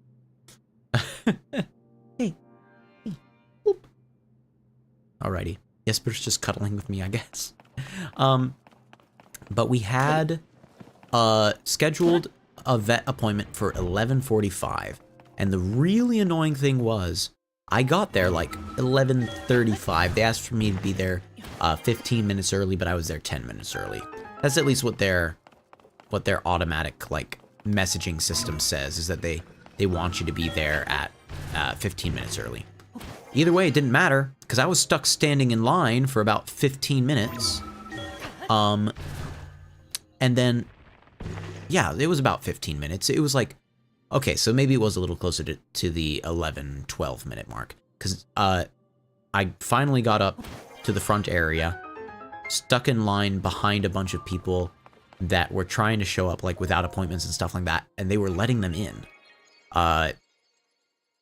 Hey. Boop. Alrighty. Jesper's just cuddling with me, I guess. But we had scheduled a vet appointment for 11:45, and the really annoying thing was, I got there like 11:35. They asked for me to be there 15 minutes early, but I was there 10 minutes early. That's at least what their automatic like messaging system says, is that they want you to be there at 15 minutes early. Either way, it didn't matter, because I was stuck standing in line for about 15 minutes. And then, yeah, it was about 15 minutes. It was like, okay, so maybe it was a little closer to the 11, 12 minute mark. Because I finally got up to the front area, stuck in line behind a bunch of people that were trying to show up like without appointments and stuff like that, and they were letting them in. And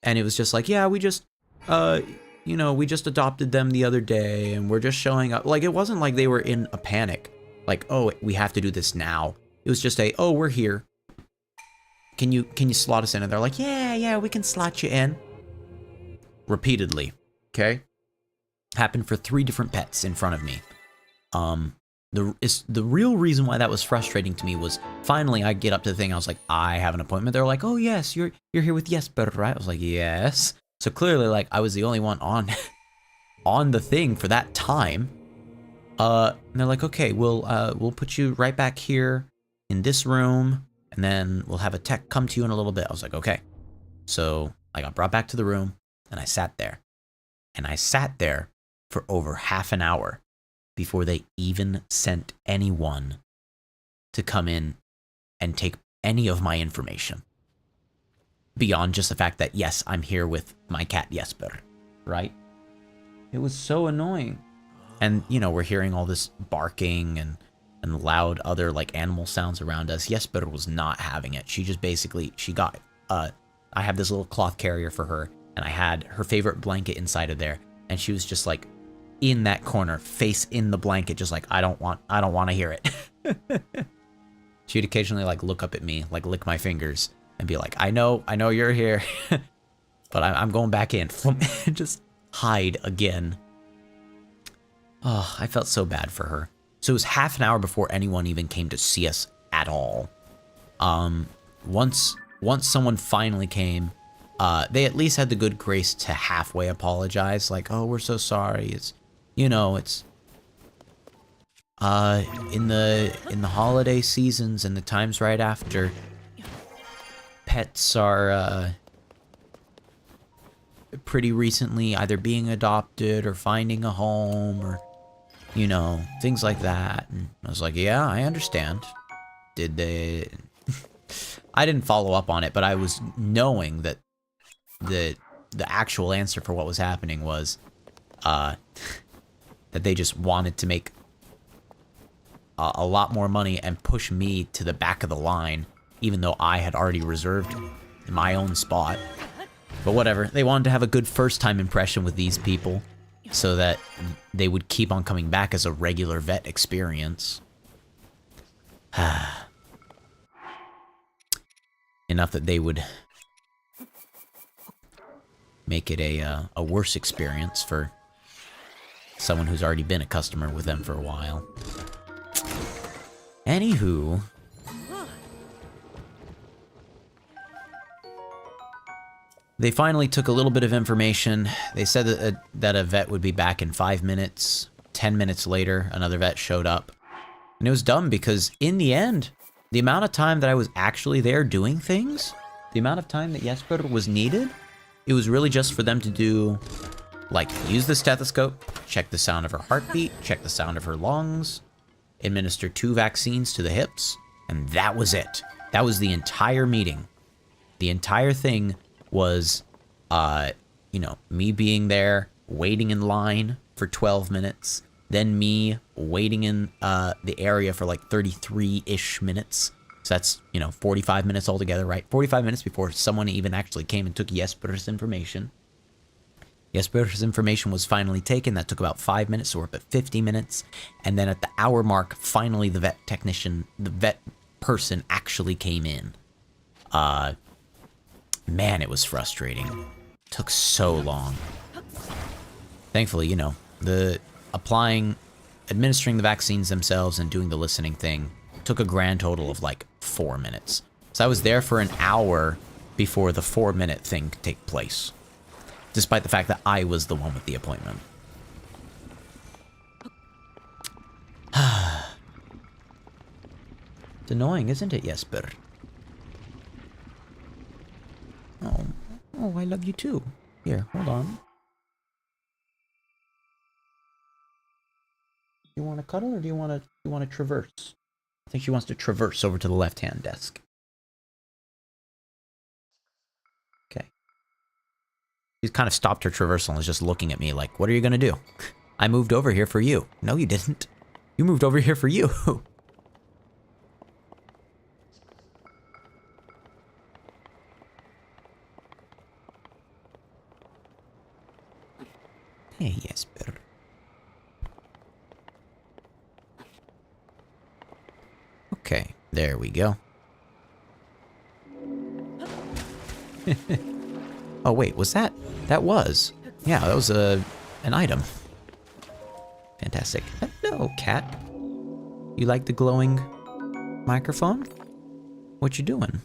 it was just like, yeah, we just adopted them the other day, and we're just showing up. Like, it wasn't like they were in a panic. Like, oh, we have to do this now. It was just oh, we're here. Can you slot us in? And they're like, yeah, we can slot you in. Repeatedly, okay? Happened for 3 different pets in front of me. The real reason why that was frustrating to me was, finally I get up to the thing, I was like, I have an appointment. They're like, oh yes, you're here with Jesper, right? I was like, yes. So clearly, like, I was the only one on on the thing for that time. And they're like, okay, we'll put you right back here in this room, and then we'll have a tech come to you in a little bit. I was like, okay. So I got brought back to the room, and I sat there. And I sat there for over half an hour before they even sent anyone to come in and take any of my information. Beyond just the fact that, yes, I'm here with my cat Jesper, right? It was so annoying. And, we're hearing all this barking and loud other, like, animal sounds around us. Jesper was not having it. She just basically, I have this little cloth carrier for her, and I had her favorite blanket inside of there, and she was just, like, in that corner, face in the blanket, just like, I don't want to hear it. She'd occasionally, like, look up at me, like, lick my fingers, and be like, I know you're here, but I'm going back in. Just hide again. Oh, I felt so bad for her. So it was half an hour before anyone even came to see us at all. Once someone finally came, they at least had the good grace to halfway apologize, like, oh, we're so sorry. It's, it's in the holiday seasons and the times right after, pets are pretty recently either being adopted or finding a home, or things like that. And I was like, yeah, I understand. Did they? I didn't follow up on it, but I was knowing that the actual answer for what was happening was that they just wanted to make a lot more money and push me to the back of the line, even though I had already reserved my own spot. But whatever, they wanted to have a good first-time impression with these people, so that they would keep on coming back as a regular vet experience. Enough that they would make it a worse experience for someone who's already been a customer with them for a while. Anywho, they finally took a little bit of information. They said that a vet would be back in 5 minutes. 10 minutes later, another vet showed up. And it was dumb because in the end, the amount of time that I was actually there doing things, the amount of time that Jesper was needed, it was really just for them to do, like, use the stethoscope, check the sound of her heartbeat, check the sound of her lungs, administer 2 vaccines to the hips, and that was it. That was the entire meeting. The entire thing was you know, me being there, waiting in line for 12 minutes, then me waiting in the area for like 33-ish minutes. So that's, you know, 45 minutes altogether, right? 45 minutes before someone even actually came and took Jesper's information. Jesper's information was finally taken. That took about 5 minutes, so we're up at 50 minutes. And then at the hour mark, finally the vet technician, the vet person actually came in. Man, it was frustrating. Took so long. Thankfully, you know, the administering the vaccines themselves and doing the listening thing took a grand total of like 4 minutes. So I was there for an hour before the 4-minute thing could take place, despite the fact that I was the one with the appointment. It's annoying, isn't it, Jesper? Oh, I love you too. Here, hold on. You want to cuddle or do you want to traverse? I think she wants to traverse over to the left-hand desk. Okay. She's kind of stopped her traversal and is just looking at me like, what are you going to do? I moved over here for you. No, you didn't. You moved over here for you. Hey, Jesper. Okay, there we go. Oh wait, was that? That was. Yeah, that was an item. Fantastic. Hello, cat. You like the glowing microphone? What you doing?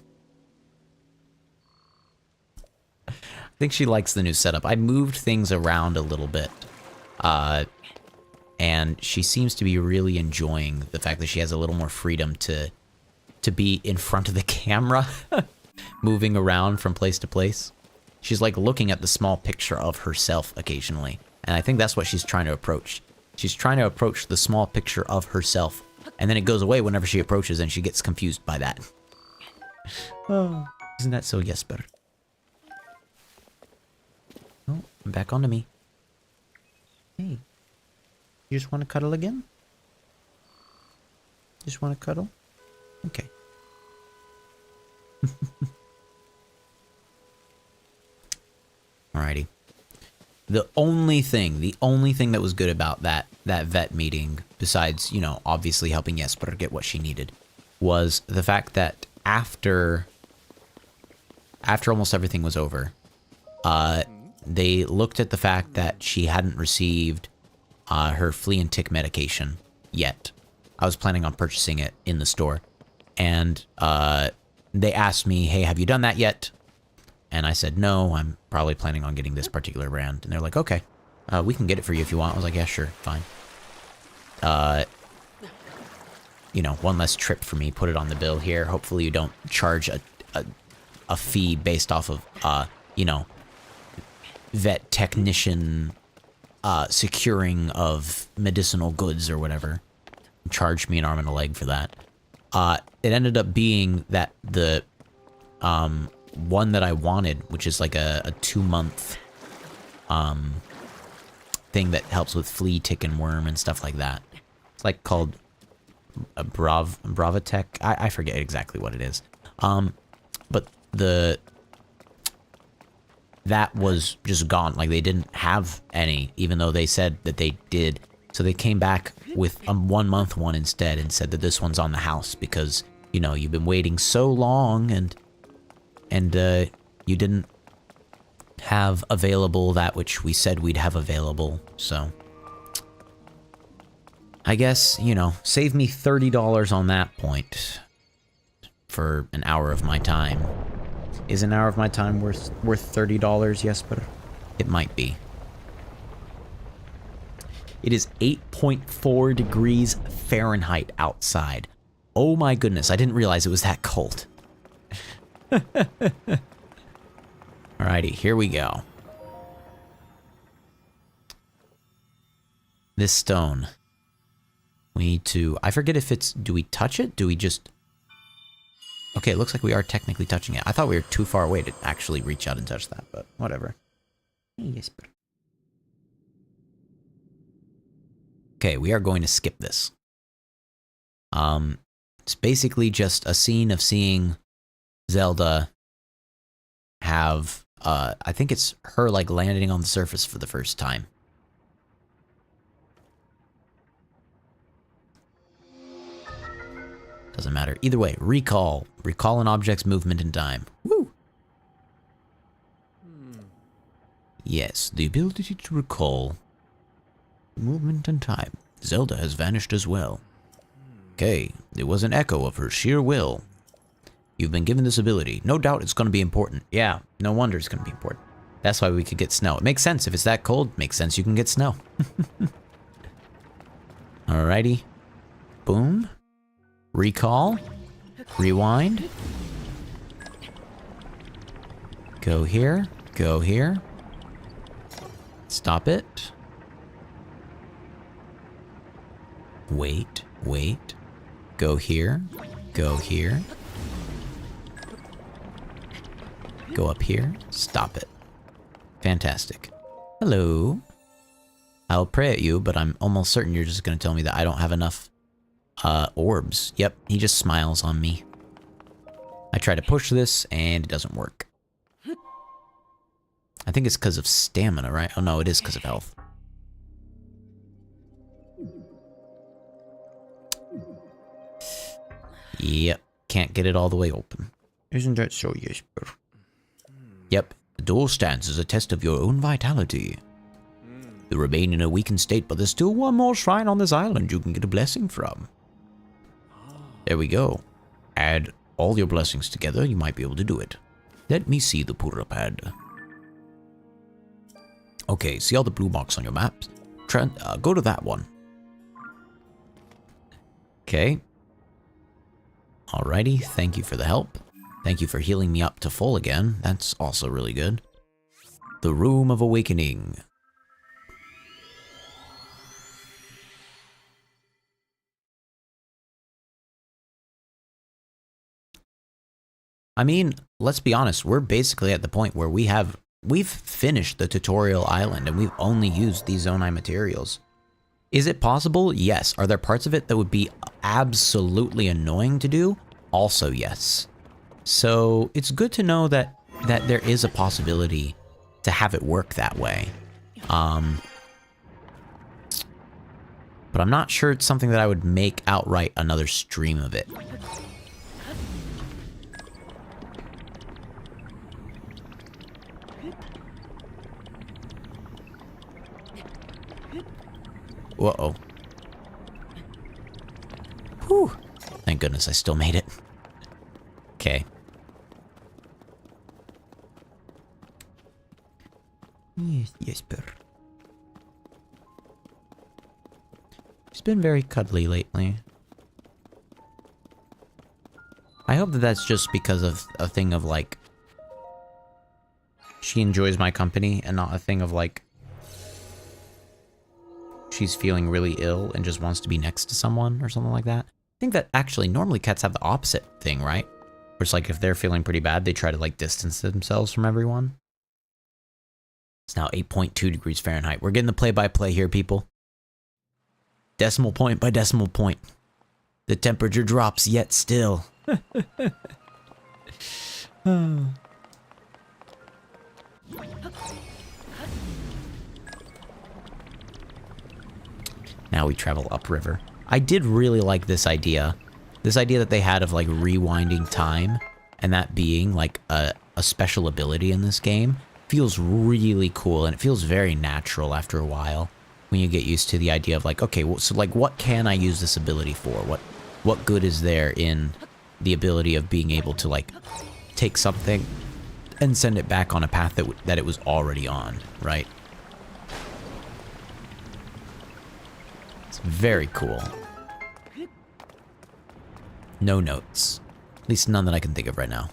I think she likes the new setup. I moved things around a little bit. And she seems to be really enjoying the fact that she has a little more freedom to be in front of the camera, moving around from place to place. She's like looking at the small picture of herself occasionally. And I think that's what she's trying to approach. She's trying to approach the small picture of herself. And then it goes away whenever she approaches and she gets confused by that. Oh, isn't that so, Jesper? Oh, back onto me. Hey. You just want to cuddle again? Just want to cuddle? Okay. Alrighty. The only thing that was good about that vet meeting, besides, you know, obviously helping Jesper get what she needed, was the fact that after almost everything was over, they looked at the fact that she hadn't received her flea and tick medication yet. I was planning on purchasing it in the store. And they asked me, hey, have you done that yet? And I said, no, I'm probably planning on getting this particular brand. And they're like, okay, we can get it for you if you want. I was like, yeah, sure, fine. You know, one less trip for me. Put it on the bill here. Hopefully you don't charge a fee based off of, you know, vet technician securing of medicinal goods or whatever. Charged me an arm and a leg for that. It ended up being that the one that I wanted, which is like a 2-month thing that helps with flea, tick, and worm and stuff like that. It's like called a Bravatech. I forget exactly what it is. But that was just gone. Like, they didn't have any, even though they said that they did. So they came back with a 1-month one instead and said that this one's on the house because, you know, you've been waiting so long and you didn't have available that which we said we'd have available. So I guess, you know, save me $30 on that point for an hour of my time. Is an hour of my time worth $30? Yes, but it might be. It is 8.4 degrees Fahrenheit outside. Oh my goodness, I didn't realize it was that cold. Alrighty, here we go. This stone. We need to... I forget if it's... Do we touch it? Do we just... Okay, it looks like we are technically touching it. I thought we were too far away to actually reach out and touch that, but whatever. Yes. Okay, we are going to skip this. It's basically just a scene of seeing Zelda have, I think it's her like landing on the surface for the first time. Doesn't matter. Either way, recall. Recall an object's movement in time. Woo! Yes, the ability to recall movement in time. Zelda has vanished as well. Okay, it was an echo of her sheer will. You've been given this ability. No doubt it's going to be important. Yeah, no wonder it's going to be important. That's why we could get snow. It makes sense. If it's that cold, makes sense you can get snow. Alrighty. Boom. Recall. Rewind. Go here. Go here. Stop it. Wait. Wait. Go here. Go here. Go up here. Stop it. Fantastic. Hello. I'll pray at you, but I'm almost certain you're just going to tell me that I don't have enough orbs. Yep, he just smiles on me. I try to push this, and it doesn't work. I think it's because of stamina, right? Oh no, it is because of health. Yep, can't get it all the way open. Isn't that so, Jesper? Yep, the door stands as a test of your own vitality. You remain in a weakened state, but there's still one more shrine on this island you can get a blessing from. There we go. Add all your blessings together, you might be able to do it. Let me see the Purapad. Okay, see all the blue marks on your map? Go to that one. Okay. Alrighty, thank you for the help. Thank you for healing me up to full again. That's also really good. The Room of Awakening. I mean, let's be honest, we're basically at the point where we've finished the tutorial island and we've only used these Zonai materials. Is it possible? Yes. Are there parts of it that would be absolutely annoying to do? Also, yes. So it's good to know that there is a possibility to have it work that way. But I'm not sure it's something that I would make outright another stream of it. Uh-oh. Whew. Thank goodness I still made it. Okay. Yes, Jesper. She's been very cuddly lately. I hope that that's just because of a thing of like, she enjoys my company and not a thing of like, she's feeling really ill and just wants to be next to someone or something like that. I think that actually normally cats have the opposite thing, right? Where it's like if they're feeling pretty bad, they try to like distance themselves from everyone. It's now 8.2 degrees Fahrenheit. We're getting the play-by-play here, people. Decimal point by decimal point. The temperature drops yet still. Now we travel upriver. I did really like this idea. This idea that they had of like rewinding time and that being like a special ability in this game feels really cool, and it feels very natural after a while when you get used to the idea of like, okay, well, so like what can I use this ability for? What good is there in the ability of being able to like take something and send it back on a path that it was already on, right? It's very cool. No notes. At least none that I can think of right now.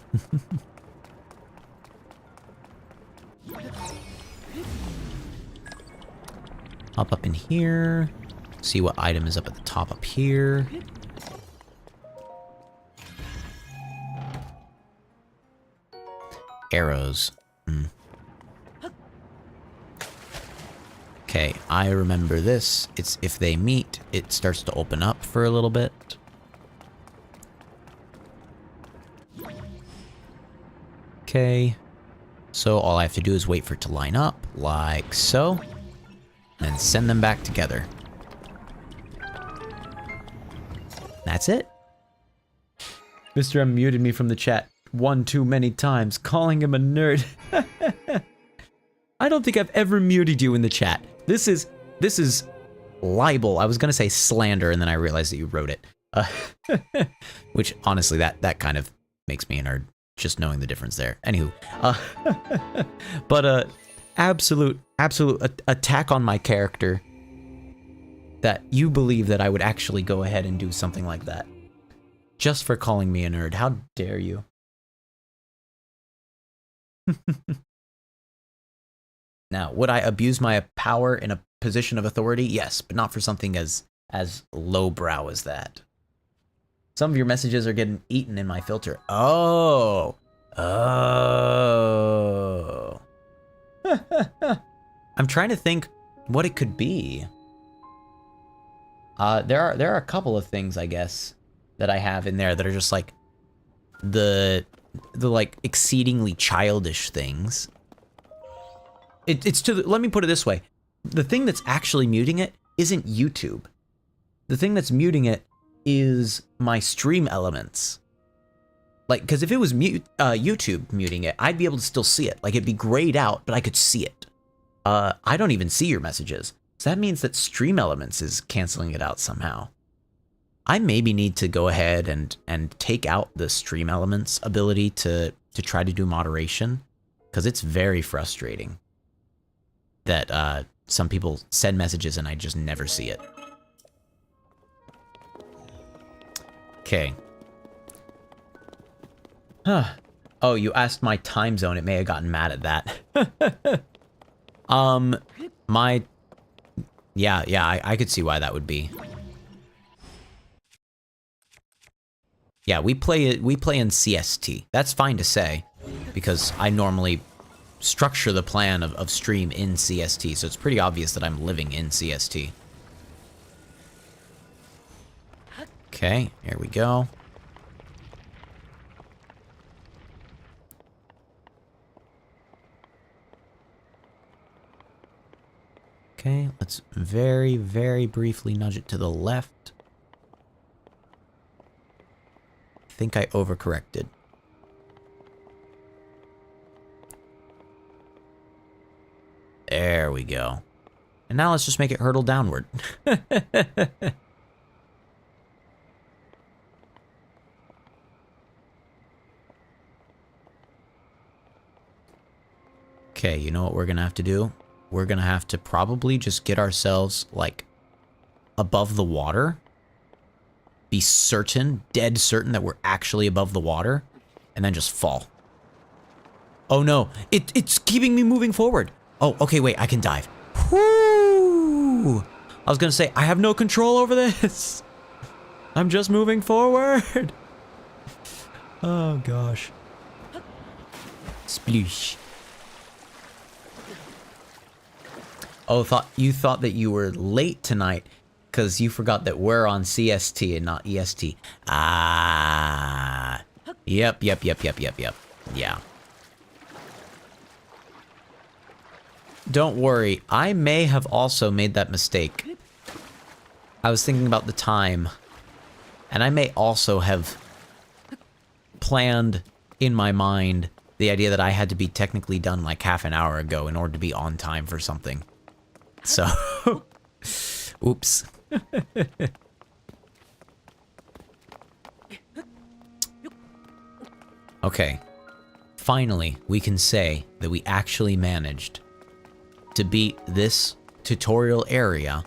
Hop up in here. See what item is up at the top up here. Arrows. Okay, I remember this. It's if they meet, it starts to open up for a little bit. Okay, so all I have to do is wait for it to line up, like so, and send them back together. That's it. MrM muted me from the chat one too many times, calling him a nerd. I don't think I've ever muted you in the chat. This is libel. I was gonna say slander, and then I realized that you wrote it. Which honestly, that kind of makes me a nerd, just knowing the difference there. Anywho, but absolute attack on my character. That you believe that I would actually go ahead and do something like that, just for calling me a nerd. How dare you? Now, would I abuse my power in a position of authority? Yes, but not for something as lowbrow as that. Some of your messages are getting eaten in my filter. Oh. Oh. I'm trying to think what it could be. There are a couple of things, I guess, that I have in there that are just like the like exceedingly childish things. Let me put it this way. The thing that's actually muting it isn't YouTube. The thing that's muting it is my stream elements. Like, because if it was YouTube muting it, I'd be able to still see it. Like, it'd be grayed out, but I could see it. I don't even see your messages. So that means that stream elements is canceling it out somehow. I maybe need to go ahead and take out the stream elements ability to try to do moderation, because it's very frustrating that some people send messages and I just never see it. Okay. Oh, you asked my time zone. It may have gotten mad at that. Yeah, I could see why that would be. Yeah, we play in CST. That's fine to say, because I normally structure the plan of stream in CST, so it's pretty obvious that I'm living in CST. Okay, here we go. Okay, let's very, very briefly nudge it to the left. I think I overcorrected. There we go. And now let's just make it hurtle downward. Okay, you know what we're gonna have to do? We're gonna have to probably just get ourselves, like, above the water. Be certain, dead certain that we're actually above the water. And then just fall. Oh no, it's keeping me moving forward. Oh, okay, wait, I can dive. Whoo! I was gonna say, I have no control over this. I'm just moving forward. Oh gosh. Sploosh. Oh, you thought that you were late tonight because you forgot that we're on CST and not EST. Ah. Yep. Yeah. Don't worry, I may have also made that mistake. I was thinking about the time, and I may also have planned in my mind the idea that I had to be technically done like half an hour ago in order to be on time for something. So, oops. Okay, finally, we can say that we actually managed to beat this tutorial area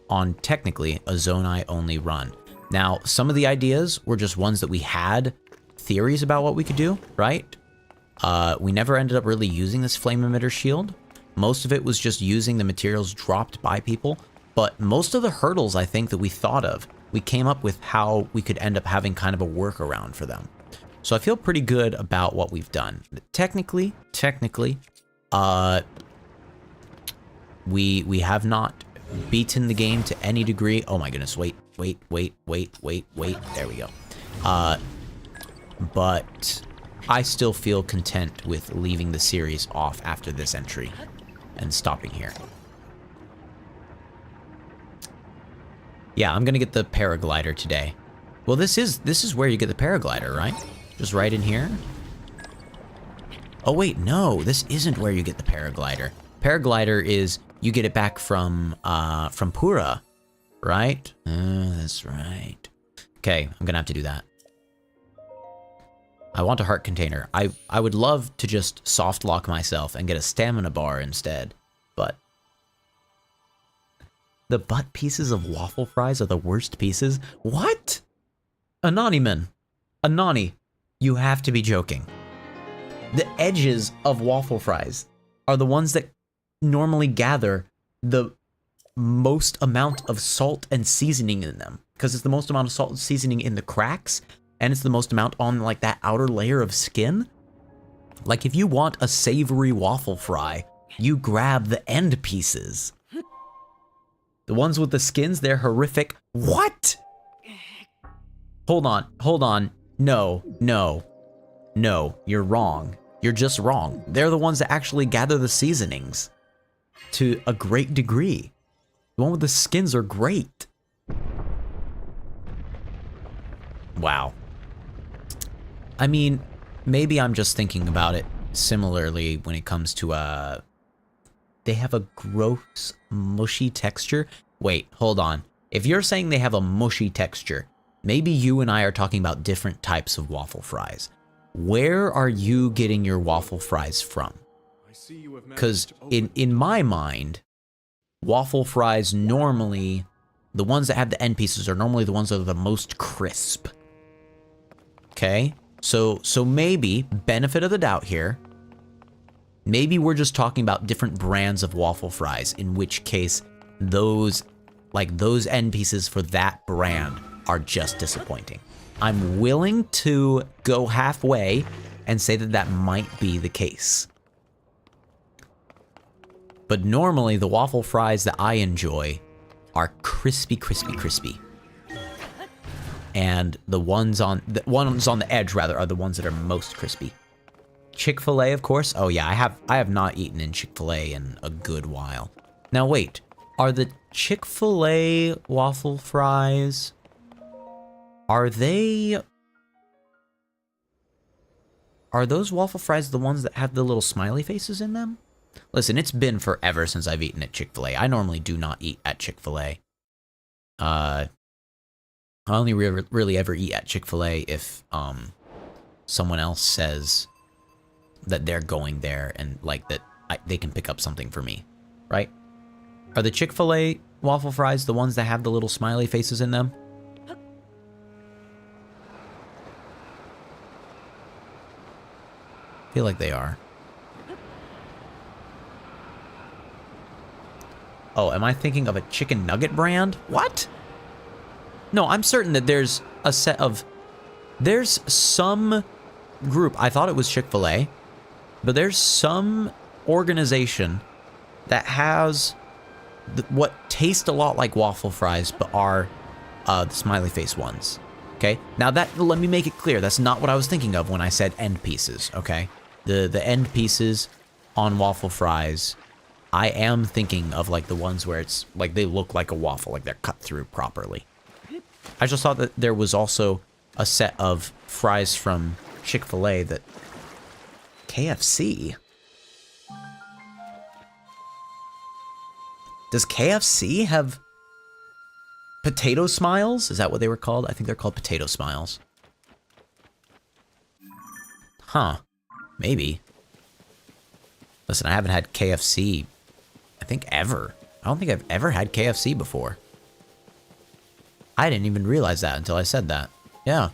on technically a Zonai only run. Now, some of the ideas were just ones that we had theories about what we could do, right? We never ended up really using this flame emitter shield. Most of it was just using the materials dropped by people, but most of the hurdles I think that we thought of, we came up with how we could end up having kind of a workaround for them. So I feel pretty good about what we've done. Technically, We have not beaten the game to any degree. Oh my goodness, wait. There we go. But I still feel content with leaving the series off after this entry and stopping here. Yeah, I'm gonna get the paraglider today. Well, this is where you get the paraglider, right? Just right in here. Oh wait, no, this isn't where you get the paraglider. Paraglider is you get it back from Pura, right? That's right. Okay, I'm gonna have to do that. I want a heart container. I would love to just soft lock myself and get a stamina bar instead, but the butt pieces of waffle fries are the worst pieces? What? Anani, you have to be joking. The edges of waffle fries are the ones that normally gather the most amount of salt and seasoning in them, because it's the most amount of salt and seasoning in the cracks, and it's the most amount on like that outer layer of skin. Like if you want a savory waffle fry, you grab the end pieces. The ones with the skins, they're horrific. What? Hold on. No, you're wrong. You're just wrong. They're the ones that actually gather the seasonings to a great degree. The one with the skins are great. Wow. I mean, maybe I'm just thinking about it similarly when it comes to, they have a gross, mushy texture. Wait, hold on. If you're saying they have a mushy texture, maybe you and I are talking about different types of waffle fries. Where are you getting your waffle fries from? Because in my mind, waffle fries normally, the ones that have the end pieces are normally the ones that are the most crisp. Okay? So maybe, benefit of the doubt here, maybe we're just talking about different brands of waffle fries, in which case those end pieces for that brand are just disappointing. I'm willing to go halfway and say that that might be the case. But normally the waffle fries that I enjoy are crispy. And the ones on the edge rather are the ones that are most crispy. Chick-fil-A, of course. Oh yeah, I have not eaten in Chick-fil-A in a good while. Now wait, are the Chick-fil-A waffle fries, are those waffle fries the ones that have the little smiley faces in them? Listen, it's been forever since I've eaten at Chick-fil-A. I normally do not eat at Chick-fil-A. I only really ever eat at Chick-fil-A if someone else says that they're going there and like that they can pick up something for me, right? Are the Chick-fil-A waffle fries the ones that have the little smiley faces in them? I feel like they are. Oh, am I thinking of a chicken nugget brand? What? No, I'm certain that there's a set of... There's some group, I thought it was Chick-fil-A, but there's some organization that has what taste a lot like waffle fries, but are the smiley face ones. Okay? Now that, let me make it clear, that's not what I was thinking of when I said end pieces, okay? The end pieces on waffle fries, I am thinking of like the ones where it's like they look like a waffle, like they're cut through properly. I just thought that there was also a set of fries from Chick-fil-A that... KFC? Does KFC have potato smiles? Is that what they were called? I think they're called potato smiles. Huh. Maybe. Listen, I haven't had KFC, I think, ever. I don't think I've ever had KFC before. I didn't even realize that until I said that. Yeah.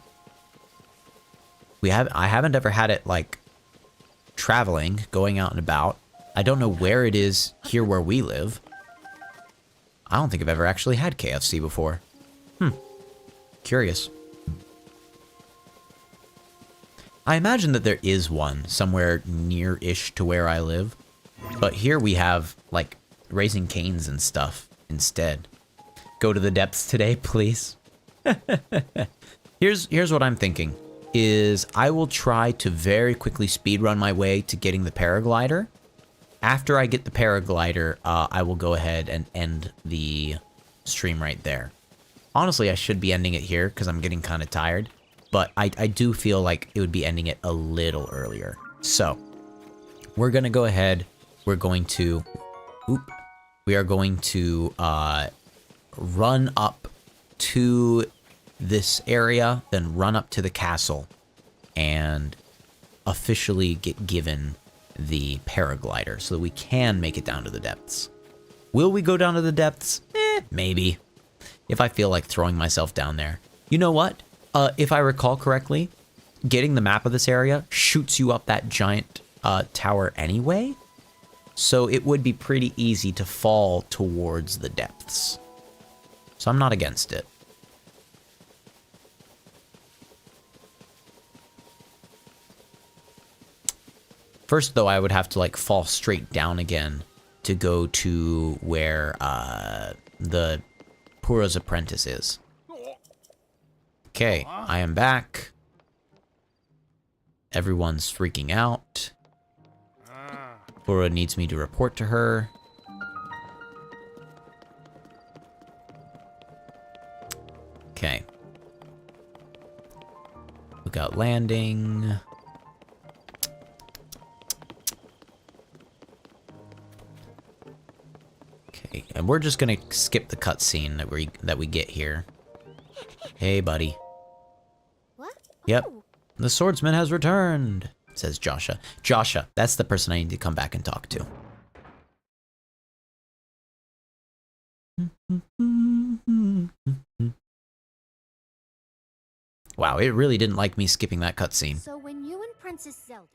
I haven't ever had it, like, traveling, going out and about. I don't know where it is here where we live. I don't think I've ever actually had KFC before. Curious. I imagine that there is one somewhere near-ish to where I live. But here we have, like, raising canes and stuff instead. Go to the depths today, please. Here's what I'm thinking, is I will try to very quickly speedrun my way to getting the paraglider. After I get the paraglider, I will go ahead and end the stream right there. Honestly, I should be ending it here because I'm getting kind of tired, but I do feel like it would be ending it a little earlier. So, we're going to go ahead, we are going to run up to this area, then run up to the castle, and officially get given the paraglider so that we can make it down to the depths. Will we go down to the depths? Maybe. If I feel like throwing myself down there. You know what? If I recall correctly, getting the map of this area shoots you up that giant tower anyway. So it would be pretty easy to fall towards the depths. So I'm not against it. First, though, I would have to, like, fall straight down again to go to where the Pura's apprentice is. Okay, I am back. Everyone's freaking out. Pura needs me to report to her. Okay. Lookout landing. Okay, and we're just gonna skip the cutscene that we get here. Hey, buddy. What? Yep, the swordsman has returned, says Joshua. Joshua, that's the person I need to come back and talk to. Wow, it really didn't like me skipping that cutscene. So when you and Princess Zelda...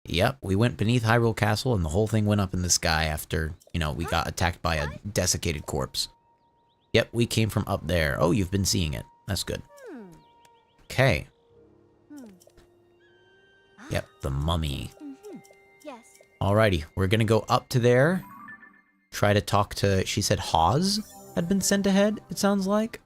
Yep, we went beneath Hyrule Castle and the whole thing went up in the sky after, you know, we got attacked by a desiccated corpse. Yep, we came from up there. Oh, you've been seeing it. That's good. Okay. Yep, the mummy. Yes. Alrighty, we're gonna go up to there. Try to talk to, she said Hawes had been sent ahead, it sounds like.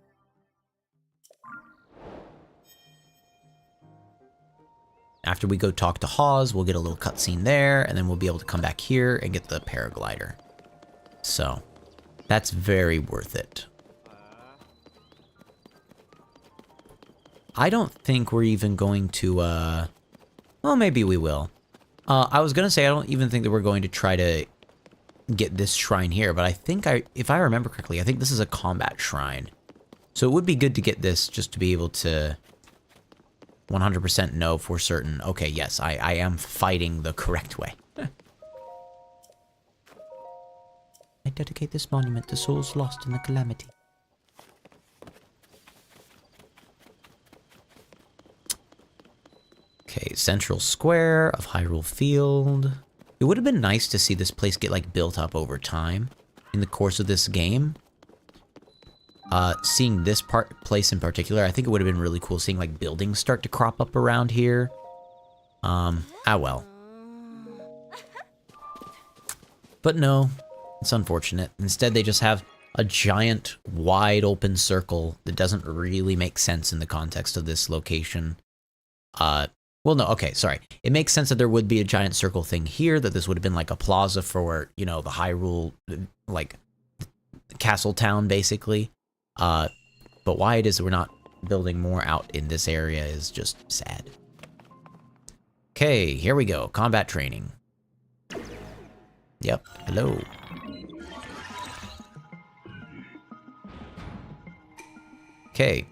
After we go talk to Hawes, we'll get a little cutscene there, and then we'll be able to come back here and get the paraglider. So, that's very worth it. I don't think we're even going to, well, maybe we will. I was gonna say I don't even think that we're going to try to get this shrine here, but I think if I remember correctly, I think this is a combat shrine. So it would be good to get this just to be able to 100% know for certain, okay, yes, I am fighting the correct way. I dedicate this monument to souls lost in the calamity. Okay, central square of Hyrule Field. It would have been nice to see this place get, like, built up over time in the course of this game. Seeing this place in particular, I think it would have been really cool seeing, like, buildings start to crop up around here. Well. But no, it's unfortunate. Instead, they just have a giant, wide open circle that doesn't really make sense in the context of this location. Well, no, okay, sorry. It makes sense that there would be a giant circle thing here, that this would have been like a plaza for, you know, the Hyrule, like, castle town, basically. But why it is that we're not building more out in this area is just sad. Okay, here we go. Combat training. Yep, hello. Okay.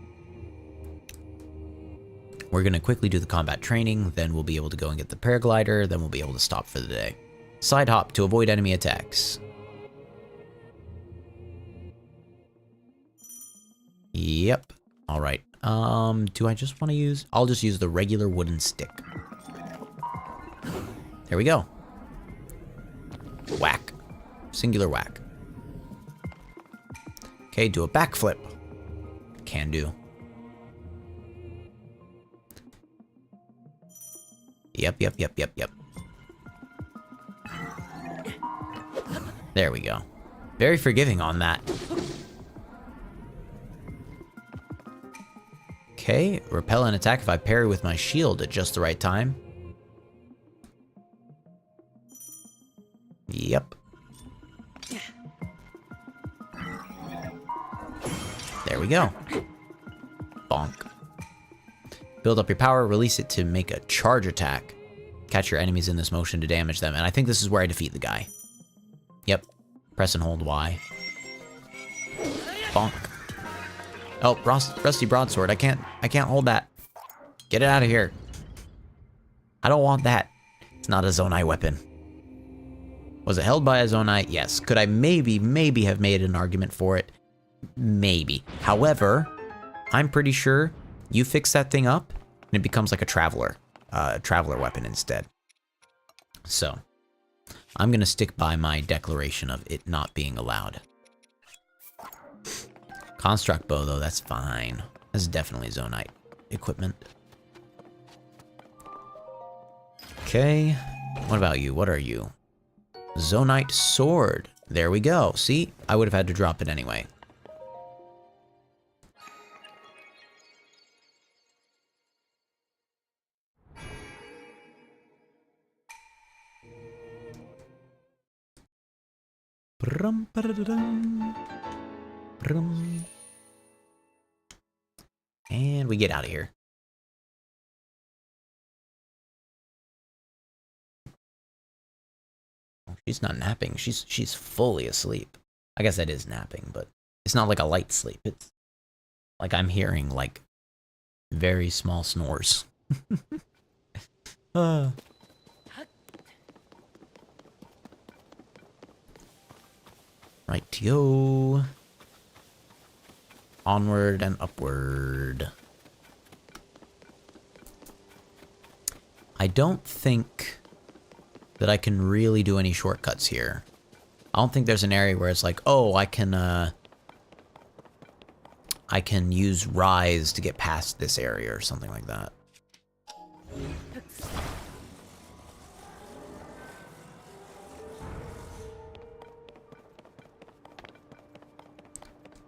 We're going to quickly do the combat training, then we'll be able to go and get the paraglider, then we'll be able to stop for the day. Side hop to avoid enemy attacks. Yep. Alright. Do I just want to use... I'll just use the regular wooden stick. There we go. Whack. Singular whack. Okay, do a backflip. Can do. Yep. There we go. Very forgiving on that. Okay, repel an attack if I parry with my shield at just the right time. Yep. There we go. Bonk. Build up your power, release it to make a charge attack. Catch your enemies in this motion to damage them, and I think this is where I defeat the guy. Yep. Press and hold Y. Bonk. Oh, rusty broadsword. I can't hold that. Get it out of here. I don't want that. It's not a Zonai weapon. Was it held by a Zonai? Yes. Could I maybe have made an argument for it? Maybe. However, I'm pretty sure you fix that thing up and it becomes like a traveler weapon instead. So, I'm gonna stick by my declaration of it not being allowed. Construct bow, though, that's fine. That's definitely Zonite equipment. Okay, what about you? What are you? Zonite sword. There we go. See? I would have had to drop it anyway. Brum, ba-da-da-dum. Brum. And we get out of here. She's not napping. She's fully asleep. I guess that is napping, but it's not like a light sleep. It's like I'm hearing like very small snores. Right-yo. Onward and upward. I don't think that I can really do any shortcuts here. I don't think there's an area where it's like, oh, I can use Rise to get past this area or something like that.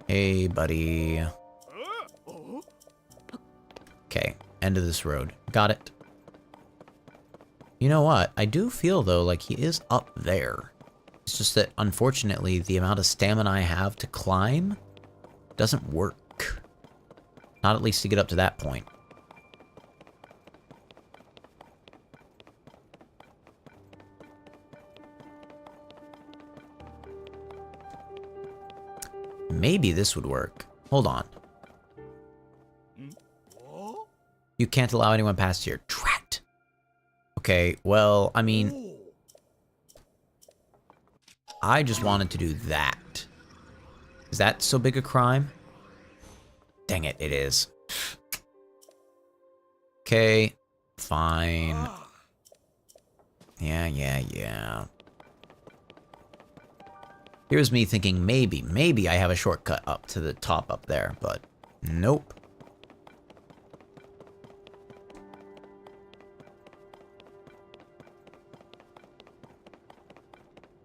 Hey, buddy. Okay, end of this road. Got it. You know what? I do feel, though, like he is up there. It's just that, unfortunately, the amount of stamina I have to climb doesn't work. Not at least to get up to that point. Maybe this would work. Hold on. You can't allow anyone past here. Drat. Okay, well, I mean, I just wanted to do that. Is that so big a crime? Dang it, it is. Okay, fine. Yeah. Here's me thinking maybe I have a shortcut up to the top up there, but nope.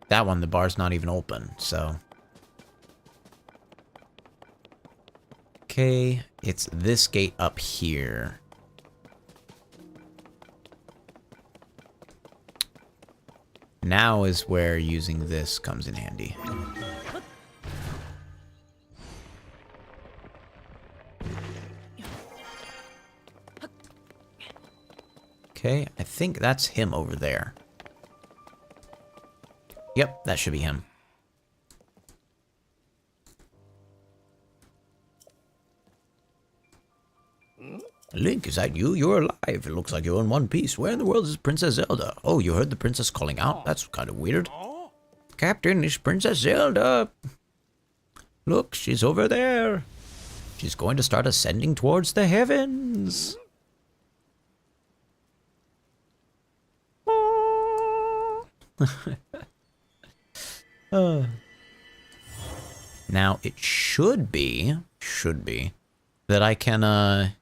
That one, the bar's not even open, so. Okay, it's this gate up here. Now is where using this comes in handy. Okay, I think that's him over there. Yep, that should be him. Link, is that you? You're alive. It looks like you're in one piece. Where in the world is Princess Zelda? Oh, you heard the princess calling out? That's kind of weird. Captain, it's Princess Zelda. Look, she's over there. She's going to start ascending towards the heavens. Now, it should be that I can,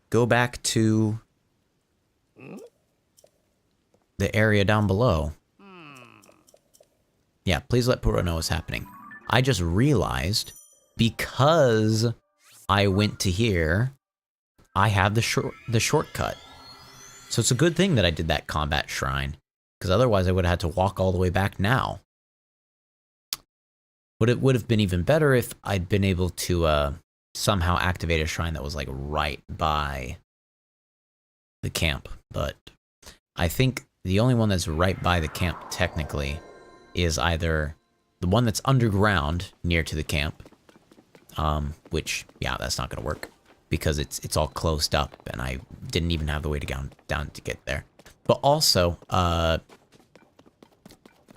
go back to the area down below. Yeah, please let Puro know what's happening. I just realized, because I went to here, I have the shortcut. So it's a good thing that I did that combat shrine, because otherwise I would have had to walk all the way back now. But it would have been even better if I'd been able to somehow activate a shrine that was like right by the camp. But I think the only one that's right by the camp technically is either the one that's underground near to the camp, which, yeah, that's not going to work because it's all closed up and I didn't even have the way to go down to get there. But also,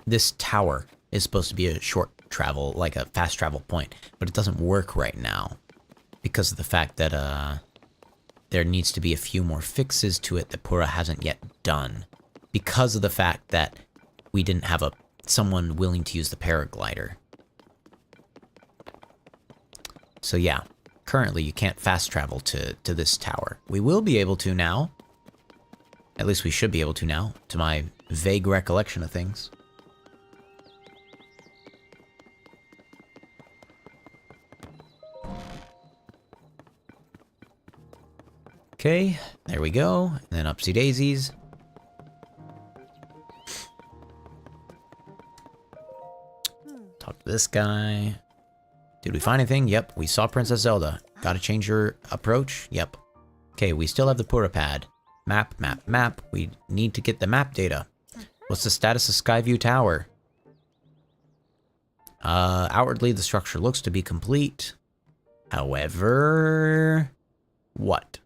this tower is supposed to be a short travel, like a fast travel point, but it doesn't work right now because of the fact that there needs to be a few more fixes to it that Pura hasn't yet done, because of the fact that we didn't have someone willing to use the paraglider. So yeah, currently you can't fast travel to this tower. We will be able to now. At least we should be able to now, to my vague recollection of things. Okay, there we go. And then upsy daisies. Talk to this guy. Did we find anything? Yep, we saw Princess Zelda. Gotta change your approach? Yep. Okay, we still have the Pura pad. Map, map, map. We need to get the map data. What's the status of Skyview Tower? Outwardly, the structure looks to be complete. However... what?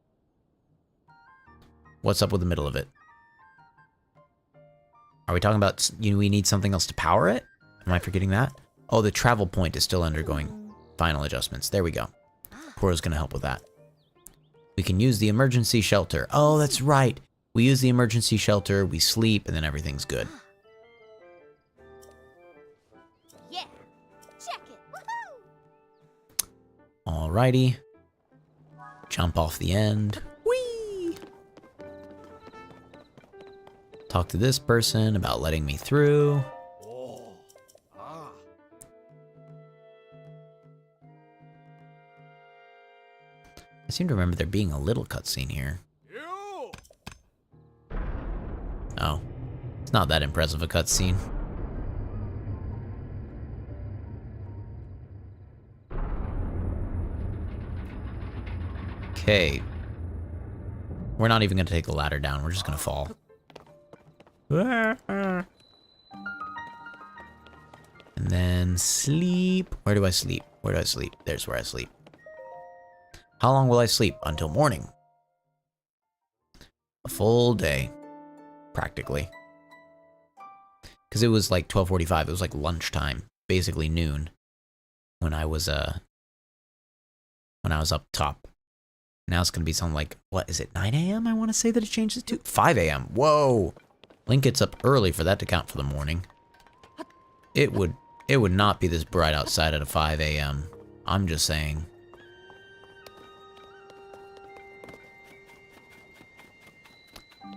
What's up with the middle of it? Are we talking about we need something else to power it? Am I forgetting that? Oh, the travel point is still undergoing final adjustments. There we go. Pura's gonna help with that. We can use the emergency shelter. Oh, that's right. We use the emergency shelter, we sleep, and then everything's good. Yeah. Check it. Woohoo! Alrighty. Jump off the end. Whee! Talk to this person about letting me through. I seem to remember there being a little cutscene here. Oh. It's not that impressive a cutscene. Okay. We're not even going to take the ladder down. We're just going to fall. And then sleep. Where do I sleep? Where do I sleep? There's where I sleep. How long will I sleep? Until morning. A full day. Practically. Because it was like 12:45. It was like lunchtime. Basically noon. When I was up top. Now it's going to be something like, what is it, 9 a.m.? I want to say that it changes to 5 a.m. Whoa! Link gets up early for that to count for the morning. It would not be this bright outside at a 5 a.m. I'm just saying.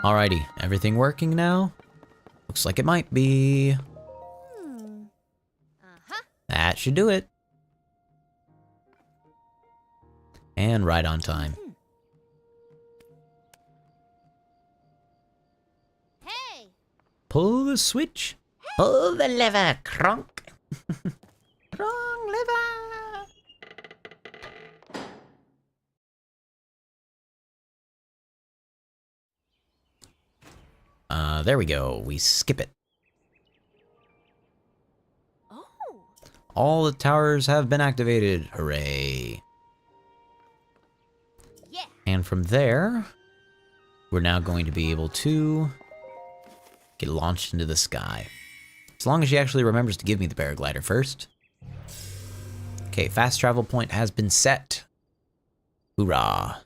Alrighty, everything working now? Looks like it might be. That should do it. And right on time. Hey! Pull the switch. Pull the lever, Kronk. Wrong lever. There we go. We skip it. Oh! All the towers have been activated. Hooray. Yeah! And from there, we're now going to be able to get launched into the sky. As long as she actually remembers to give me the paraglider first. Okay, fast travel point has been set. Hoorah.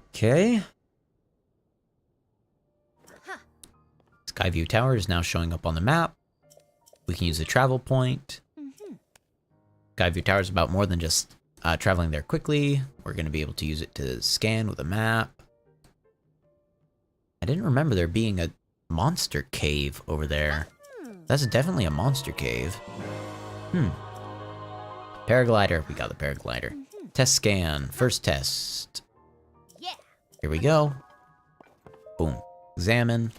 Okay. Skyview Tower is now showing up on the map. We can use the travel point. Skyview Tower is about more than just traveling there quickly. We're going to be able to use it to scan with a map. I didn't remember there being a monster cave over there. That's definitely a monster cave. Paraglider. We got the paraglider. Test scan. First test. Yeah. Here we go. Boom. Examine.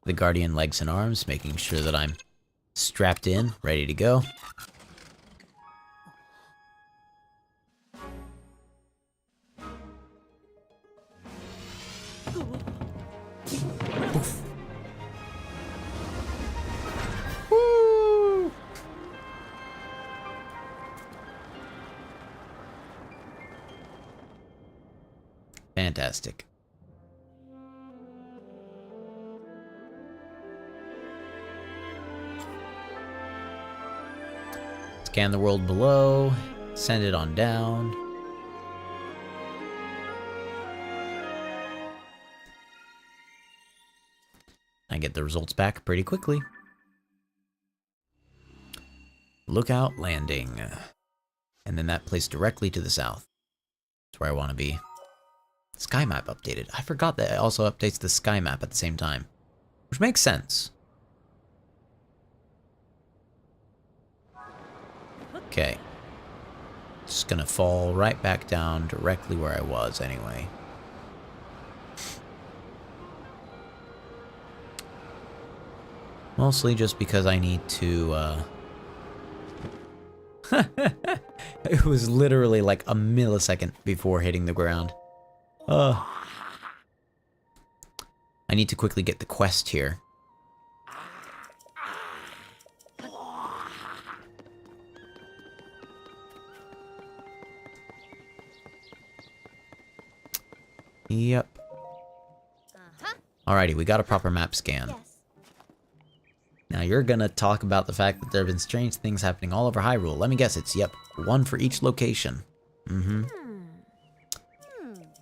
The guardian legs and arms, making sure that I'm strapped in, ready to go. Oof. Woo! Fantastic. Scan the world below, send it on down. I get the results back pretty quickly. Lookout landing. And then that place directly to the south. That's where I want to be. Sky map updated. I forgot that it also updates the sky map at the same time. Which makes sense. Okay. Just gonna fall right back down directly where I was anyway. Mostly just because I need to, It was literally like a millisecond before hitting the ground. I need to quickly get the quest here. Yep. Alrighty, we got a proper map scan. Yes. Now you're gonna talk about the fact that there have been strange things happening all over Hyrule. Let me guess, it's, yep, one for each location.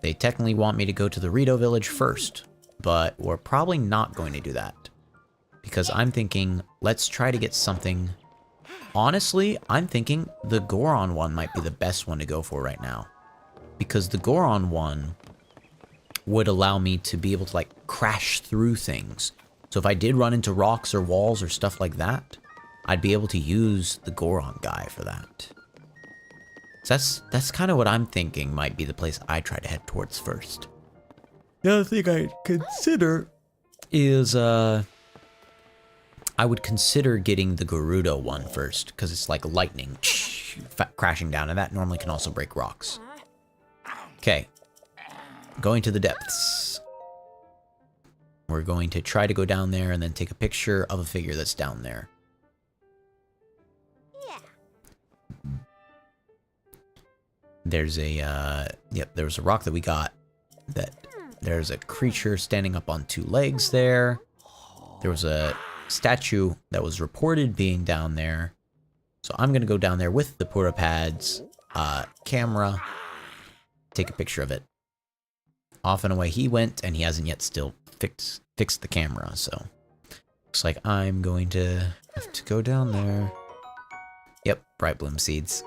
They technically want me to go to the Rito village first, but we're probably not going to do that. Because I'm thinking, let's try to get something... Honestly, I'm thinking the Goron one might be the best one to go for right now. Because the Goron one would allow me to be able to, like, crash through things. So if I did run into rocks or walls or stuff like that, I'd be able to use the Goron guy for that. So that's kind of what I'm thinking might be the place I try to head towards first. The other thing I'd consider is, I would consider getting the Gerudo one first, because it's like lightning crashing down, and that normally can also break rocks. Okay. Going to the depths. We're going to try to go down there and then take a picture of a figure that's down there. Yeah. There's a, yep, there was a rock that we got that there's a creature standing up on two legs there. There was a statue that was reported being down there. So I'm going to go down there with the Purapad's camera, take a picture of it. Off and away he went, and he hasn't yet still fixed the camera, so looks like I'm going to have to go down there. Yep, bright bloom seeds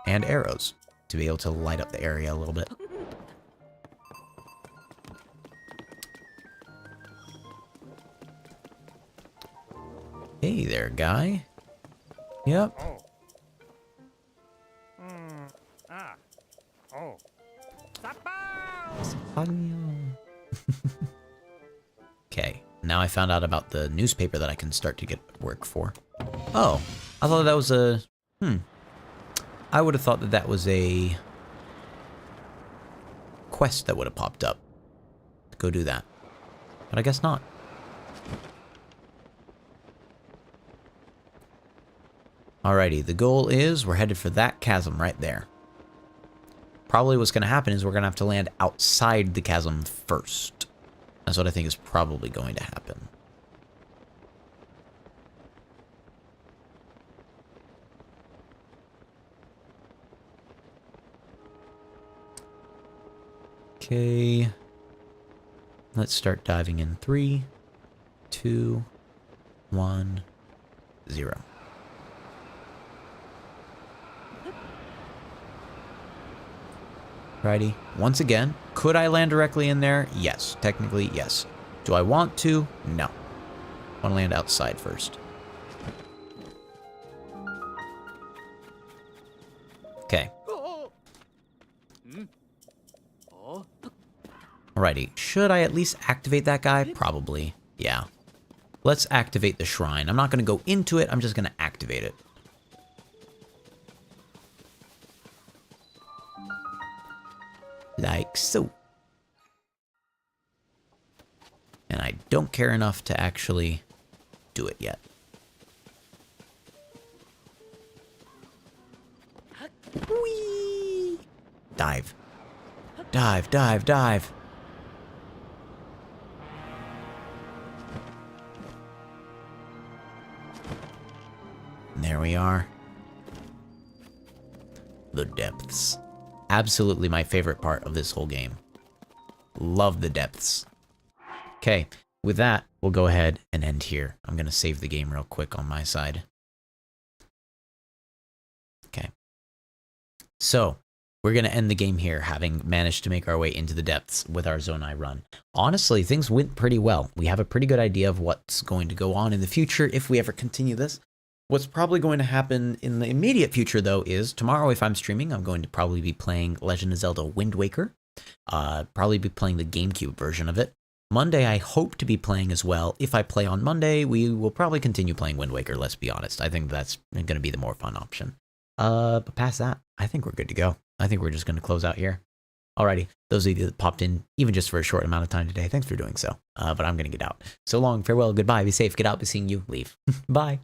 and arrows to be able to light up the area a little bit. Hey there, guy. Yep. Okay, now I found out about the newspaper that I can start to get work for. Oh, I thought that was a... I would have thought that that was a quest that would have popped up. Go do that. But I guess not. Alrighty, the goal is we're headed for that chasm right there. Probably what's going to happen is we're going to have to land outside the chasm first. That's what I think is probably going to happen. Okay. Let's start diving in 3, 2, 1, 0. Righty. Once again, could I land directly in there? Yes. Technically, yes. Do I want to? No. I want to land outside first. Okay. Alrighty. Should I at least activate that guy? Probably. Yeah. Let's activate the shrine. I'm not going to go into it. I'm just going to activate it. Like so. And I don't care enough to actually do it yet. Whee! Dive. Dive, dive, dive. And there we are. The depths. Absolutely my favorite part of this whole game. Love the depths. Okay, with that, we'll go ahead and end here. I'm going to save the game real quick on my side. Okay. So, we're going to end the game here, having managed to make our way into the depths with our Zonai run. Honestly, things went pretty well. We have a pretty good idea of what's going to go on in the future if we ever continue this. What's probably going to happen in the immediate future, though, is tomorrow, if I'm streaming, I'm going to probably be playing Legend of Zelda Wind Waker. Probably be playing the GameCube version of it. Monday, I hope to be playing as well. If I play on Monday, we will probably continue playing Wind Waker, let's be honest. I think that's going to be the more fun option. But past that, I think we're good to go. I think we're just going to close out here. Alrighty, those of you that popped in, even just for a short amount of time today, thanks for doing so. But I'm going to get out. So long, farewell, goodbye, be safe, get out, be seeing you, leave. Bye.